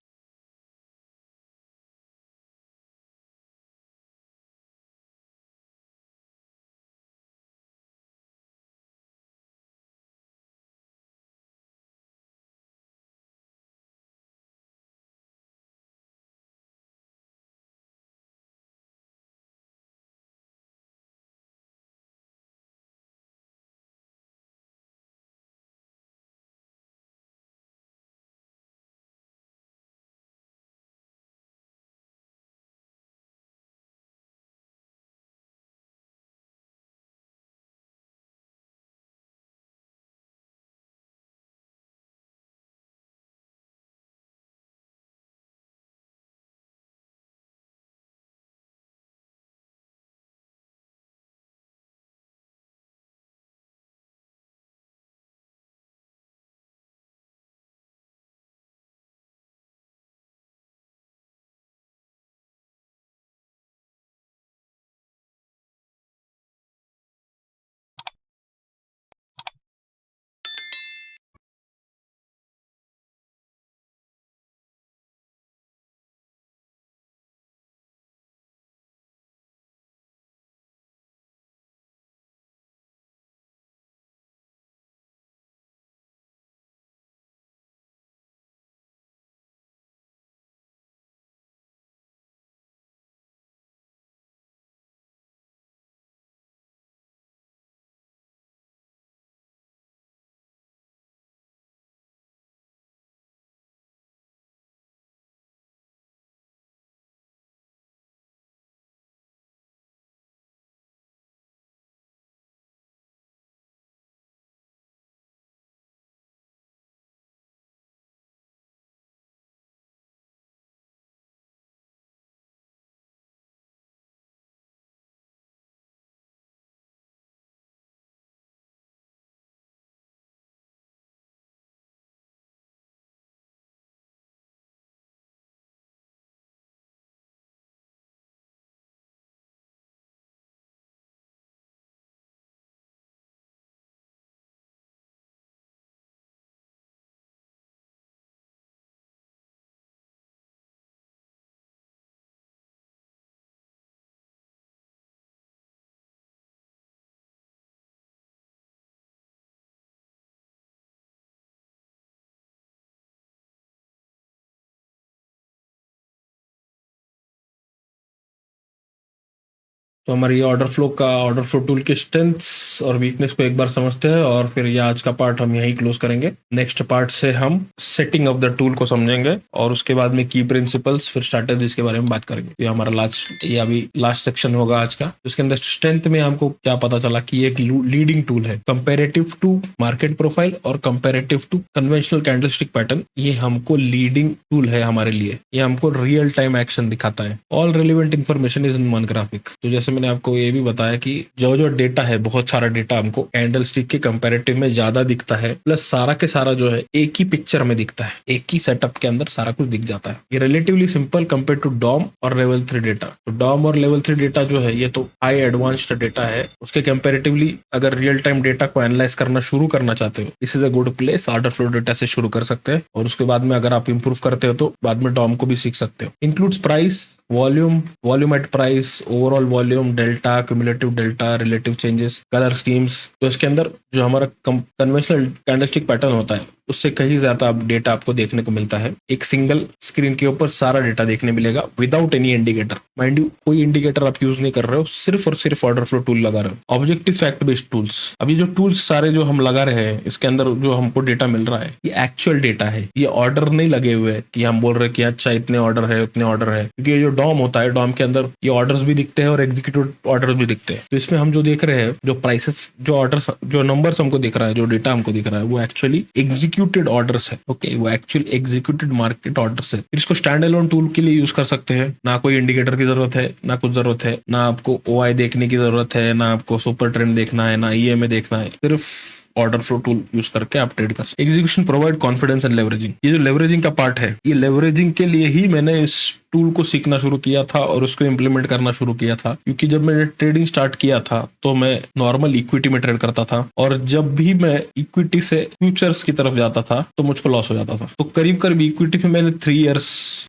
तो हमारे ये ऑर्डर फ्लो टूल के स्ट्रेंथ्स और वीकनेस को एक बार समझते हैं और फिर ये आज का पार्ट हम यहीं क्लोज करेंगे। नेक्स्ट पार्ट से हम सेटिंग ऑफ द टूल को समझेंगे और उसके बाद में की प्रिंसिपल्स फिर स्ट्रैटेजीज के बारे में बात करेंगे। ये हमारा ये अभी लास्ट सेक्शन होगा आज का। उसके अंदर स्ट्रेंथ में हमको क्या पता चला कि एक लीडिंग टूल है कंपेरेटिव टू मार्केट प्रोफाइल और comparative to conventional candlestick pattern. ये हमको लीडिंग टूल है हमारे लिए। ये हमको रियल टाइम एक्शन दिखाता है। All relevant information is in one graphic. तो जैसे मैंने आपको ये भी बताया कि जो जो डेटा है, बहुत सारा डेटा हमको कैंडलस्टिक के कंपेरेटिव में ज्यादा दिखता है, प्लस सारा के सारा जो है एक ही पिक्चर में दिखता है, एक ही सेटअप के अंदर सारा कुछ दिख जाता है। ये relatively simple compare to DOM और लेवल 3 डेटा। तो डॉम और लेवल 3 डेटा जो है ये तो हाई एडवांस्ड डेटा है। उसके कंपेरेटिवली अगर रियल टाइम डेटा को एनालाइज करना शुरू करना चाहते हो, this is a good place. Order flow data से शुरू कर सकते हैं और उसके बाद में अगर आप इंप्रूव करते हो तो बाद में डॉम को भी सीख सकते हो। Includes price, volume at price, overall volume, delta, cumulative delta, relative changes, colour schemes. तो इसके अंदर जो हमारा कन्वेंशनल कैंडलस्टिक पैटर्न होता है उससे कहीं ज्यादा डेटा आपको देखने को मिलता है। एक सिंगल स्क्रीन के ऊपर सारा डेटा देखने मिलेगा without any indicator. Mind you, कोई इंडिकेटर आप यूज नहीं कर रहे हो, सिर्फ और सिर्फ ऑर्डर फ्लो टूल लगा रहे हो। Objective fact based tools. अभी जो टूल्स सारे जो हम लगा रहे हैं इसके अंदर जो हमको डेटा मिल रहा है ये एक्चुअल डेटा है। ये ऑर्डर नहीं लगे हुए है कि हम बोल रहे हैं कि अच्छा इतने ऑर्डर है उतने ऑर्डर है, क्योंकि ये जो डॉम होता है, डॉम के अंदर ये ऑर्डर्स भी दिखते हैं और एग्जीक्यूटिव ऑर्डर्स भी दिखते हैं। तो इसमें हम जो देख रहे हैं, जो प्राइसेस, जो ऑर्डर्स, जो नंबर्स हमको दिख रहा है, जो डेटा हमको दिख रहा है, वो एक्चुअली एग्जीक्यूटेड ऑर्डर्स है। ओके, वो एक्चुअली एग्जीक्यूटेड मार्केट ऑर्डर्स है। इसको स्टैंड अलोन टूल के लिए यूज कर सकते हैं। ना कोई इंडिकेटर की जरूरत है, ना कुछ जरूरत है, ना आपको ओआई देखने की जरूरत है, ना आपको सुपर ट्रेंड देखना है, ना ईएमए देखना है। सिर्फ ऑर्डर फ्लो टूल यूज करके आप ट्रेड कर सकते। Execution provide confidence and leveraging. ये जो लेवरेजिंग का पार्ट है, ये लेवरेजिंग के लिए ही मैंने इस टूल को सीखना शुरू किया था और उसको इम्प्लीमेंट करना शुरू किया था। क्योंकि जब मैंने ट्रेडिंग स्टार्ट किया था तो मैं नॉर्मल इक्विटी में ट्रेड करता था और जब भी मैं इक्विटी से फ्यूचर्स की तरफ जाता था तो मुझको लॉस हो जाता था। तो करीब करीब इक्विटी में मैंने 3 इयर्स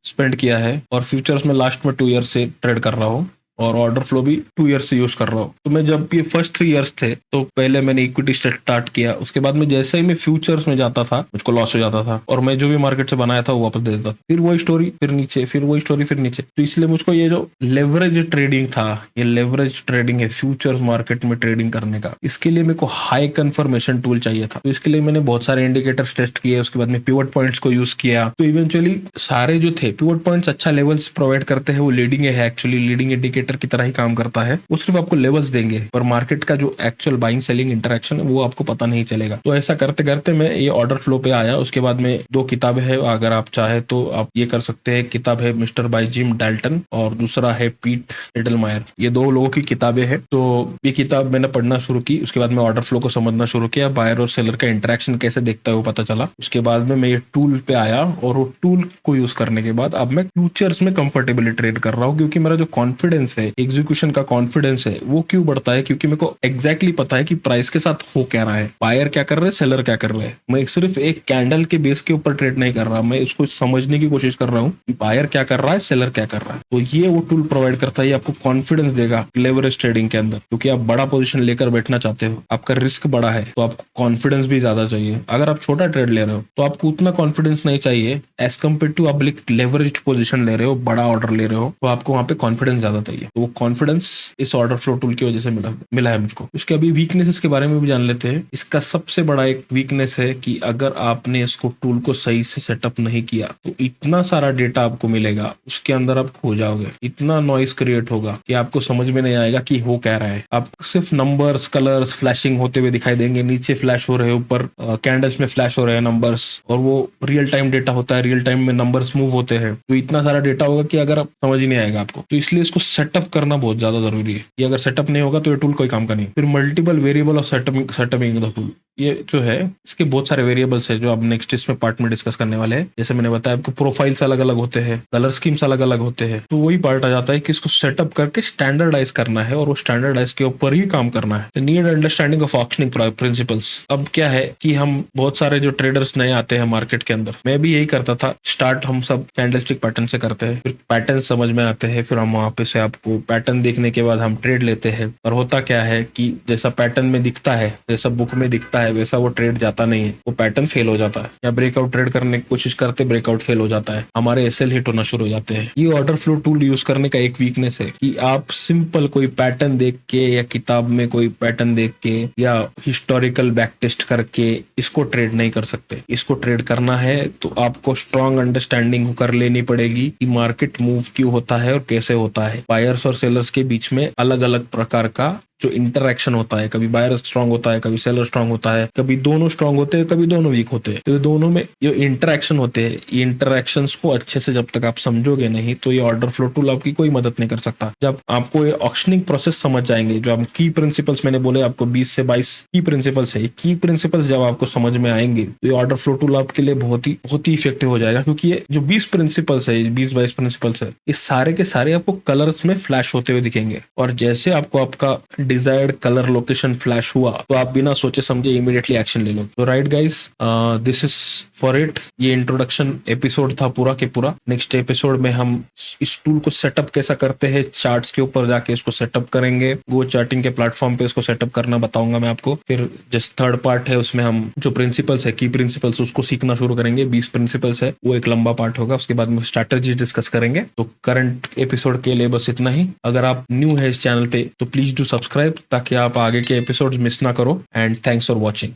स्पेंड किया है और फ्यूचर्स में लास्ट में 2 इयर्स से ट्रेड कर रहा हूँ और ऑर्डर फ्लो भी 2 इयर्स से यूज कर रहा हूँ। तो मैं जब ये फर्स्ट 3 इयर्स थे तो पहले मैंने इक्विटी स्टार्ट किया, उसके बाद में जैसे ही मैं फ्यूचर्स में जाता था मुझको लॉस हो जाता था और मैं जो भी मार्केट से बनाया था वो वापस दे देता था। फिर वही स्टोरी, फिर नीचे, फिर वही स्टोरी, फिर नीचे। तो इसलिए मुझको ये जो लेवरेज ट्रेडिंग था, ये लेवरेज ट्रेडिंग है फ्यूचर्स मार्केट में ट्रेडिंग करने का, इसके लिए मेरे को हाई कन्फर्मेशन टूल चाहिए था। तो इसके लिए मैंने बहुत सारे इंडिकेटर्स टेस्ट किए, उसके बाद में पिवट पॉइंट्स को यूज किया। तो इवेंचुअली सारे जो थे पिवट पॉइंट्स अच्छा लेवल्स प्रोवाइड करते हैं, वो लीडिंग है, एक्चुअली लीडिंग इंडिकेटर की तरह ही काम करता है। वो सिर्फ आपको लेवल्स देंगे पर मार्केट का जो एक्चुअल बाइंग सेलिंग इंटरेक्शन वो आपको पता नहीं चलेगा। तो ऐसा करते करते मैं ये ऑर्डर फ्लो पे आया। उसके बाद में 2 किताबें हैं, अगर आप चाहे तो आप ये कर सकते हैं। किताब है मिस्टर बाय जिम डैल्टन और दूसरा है पीट एडलमायर। ये 2 लोगों की किताबें हैं। तो ये किताब मैंने पढ़ना शुरू की, उसके बाद में ऑर्डर फ्लो को समझना शुरू किया, बायर और सेलर का इंटरेक्शन कैसे देखता है वो पता चला। उसके बाद में मैं ये टूल पे आया और वो टूल को यूज करने के बाद अब मैं फ्यूचर्स में कंफर्टेबली ट्रेड कर रहा हूँ, क्योंकि मेरा जो कॉन्फिडेंस है, एग्जीक्यूशन का कॉन्फिडेंस है, वो क्यों बढ़ता है, क्योंकि मेरे को एग्जैक्टली पता है कि प्राइस के साथ हो क्या रहा है, बायर क्या कर रहे हैं, सेलर क्या कर रहे हैं। मैं सिर्फ एक कैंडल के बेस के ऊपर ट्रेड नहीं कर रहा, मैं इसको समझने की कोशिश कर रहा हूँ कि बायर क्या कर रहा है, सेलर क्या कर रहा है। तो ये वो टूल प्रोवाइड करता है, ये आपको कॉन्फिडेंस देगा लेवरेज ट्रेडिंग के अंदर, क्योंकि आप बड़ा पोजीशन लेकर बैठना चाहते हो, आपका रिस्क बड़ा है तो आपको कॉन्फिडेंस भी ज्यादा चाहिए। अगर आप छोटा ट्रेड ले रहे हो तो आपको उतना कॉन्फिडेंस नहीं चाहिए एज कम्पेयर टू आप लेवरेज पोजीशन ले रहे हो, बड़ा ऑर्डर ले रहे हो, तो आपको वहां पे कॉन्फिडेंस ज्यादा चाहिए। तो वो कॉन्फिडेंस इस ऑर्डर फ्लो टूल की वजह से मिला है मुझको। उसके अभी वीकनेसेस के बारे में भी जान लेते हैं। इसका सबसे बड़ा एक वीकनेस है कि अगर आपने इसको टूल को सही से सेटअप नहीं किया तो इतना सारा डेटा आपको मिलेगा, उसके अंदर आप खो जाओगे। इतना नॉइस क्रिएट होगा कि आपको समझ में नहीं आएगा कि हो क्या रहा है। आपको सिर्फ नंबर्स, कलर्स फ्लैशिंग होते हुए दिखाई देंगे, नीचे फ्लैश हो रहे, ऊपर कैंडल्स में फ्लैश हो रहे हैं नंबर्स, और वो रियल टाइम डेटा होता है, रियल टाइम में नंबर्स मूव होते हैं। तो इतना सारा डेटा होगा कि अगर आप समझ ही नहीं आएगा आपको। तो इसलिए इसको सेटअप करना बहुत ज्यादा जरूरी है। ये अगर सेटअप नहीं होगा तो ये टूल कोई काम का नहीं। फिर multiple variable of setupping the tool, ये जो है इसके बहुत सारे वेरिएबल्स है जो आप नेक्स्ट इसमें पार्ट में डिस्कस करने वाले हैं। जैसे मैंने बताया आपको प्रोफाइल्स अलग अलग होते हैं, कलर स्कीम्स अलग अलग होते हैं। तो वही पार्ट आ जाता है कि इसको सेटअप करके स्टैंडर्डाइज करना है और वो स्टैंडर्डाइज के ऊपर ही काम करना है। Need understanding of auctioning principles. अब क्या है कि हम बहुत सारे जो ट्रेडर्स नए आते हैं मार्केट के अंदर, मैं भी यही करता था। स्टार्ट हम सब कैंडलस्टिक पैटर्न से करते हैं, फिर पैटर्न समझ में आते हैं, फिर हम वहां पे से आपको पैटर्न देखने के बाद हम ट्रेड लेते हैं। और होता क्या है कि जैसा पैटर्न में दिखता है, जैसा बुक में दिखता है है वैसा वो ट्रेड जाता नहीं है, वो पैटर्न फेल हो जाता है, या ब्रेकआउट ट्रेड करने की कोशिश करते ब्रेकआउट फेल हो जाता है, हमारे एसएल हिट होना शुरू हो जाते हैं। ये ऑर्डर फ्लो टूल यूज करने का एक वीकनेस है कि आप सिंपल कोई पैटर्न देख के या किताब में कोई पैटर्न देख के या हिस्टोरिकल बैक टेस्ट करके इसको ट्रेड नहीं कर सकते। इसको ट्रेड करना है तो आपको स्ट्रॉन्ग अंडरस्टैंडिंग कर लेनी पड़ेगी कि मार्केट मूव क्यों होता है और कैसे होता है। बायर्स और सेलर्स के बीच में अलग अलग प्रकार का जो इंटरैक्शन होता है, कभी बायर स्ट्रांग होता है, कभी सेलर स्ट्रांग होता है, कभी दोनों स्ट्रांग होते हैं, कभी दोनों वीक होते हैं। तो दोनों में जो इंटरैक्शन होते हैं, ये इंटरैक्शंस को अच्छे से जब तक आप समझोगे नहीं तो ये ऑर्डर फ्लो टूल आपकी कोई मदद नहीं कर सकता। जब आपको ये ऑक्शनिंग प्रोसेस समझ जाएंगे, जो आप की प्रिंसिपल्स मैंने बोले आपको 20 से 22 की प्रिंसिपल्स है, की प्रिंसिपल्स जब आपको समझ में आएंगे तो ये ऑर्डर फ्लो टूल आपके लिए बहुत ही इफेक्टिव हो जाएगा। क्योंकि ये जो 20 प्रिंसिपल्स है, 20-22 प्रिंसिपल्स है, ये सारे के सारे आपको कलर्स में फ्लैश होते हुए दिखेंगे, और जैसे आपको आपका डिजायर्ड कलर लोकेशन फ्लैश हुआ तो आप बिना सोचे समझे इमीडिएटली एक्शन ले लो। तो right guys, this is for it. ये इंट्रोडक्शन एपिसोड था पूरा के पूरा। नेक्स्ट एपिसोड में हम इस टूल को सेटअप कैसा करते हैं, चार्ट्स के ऊपर जाके इसको सेटअप करेंगे, गो चार्टिंग के प्लेटफॉर्म पे इसको सेटअप करना बताऊंगा मैं आपको। फिर जैसे थर्ड पार्ट है उसमें हम जो प्रिंसिपल्स है, की प्रिंसिपल्स, उसको सीखना शुरू करेंगे। 20 प्रिंसिपल्स है, वो एक लंबा पार्ट होगा। उसके बाद में स्ट्रैटेजी डिस्कस करेंगे। तो करंट एपिसोड के लिए बस इतना ही। अगर आप न्यू है इस चैनल पे तो प्लीज डू सब्सक्राइब ताकि आप आगे के एपिसोड्स मिस ना करो। And thanks for watching.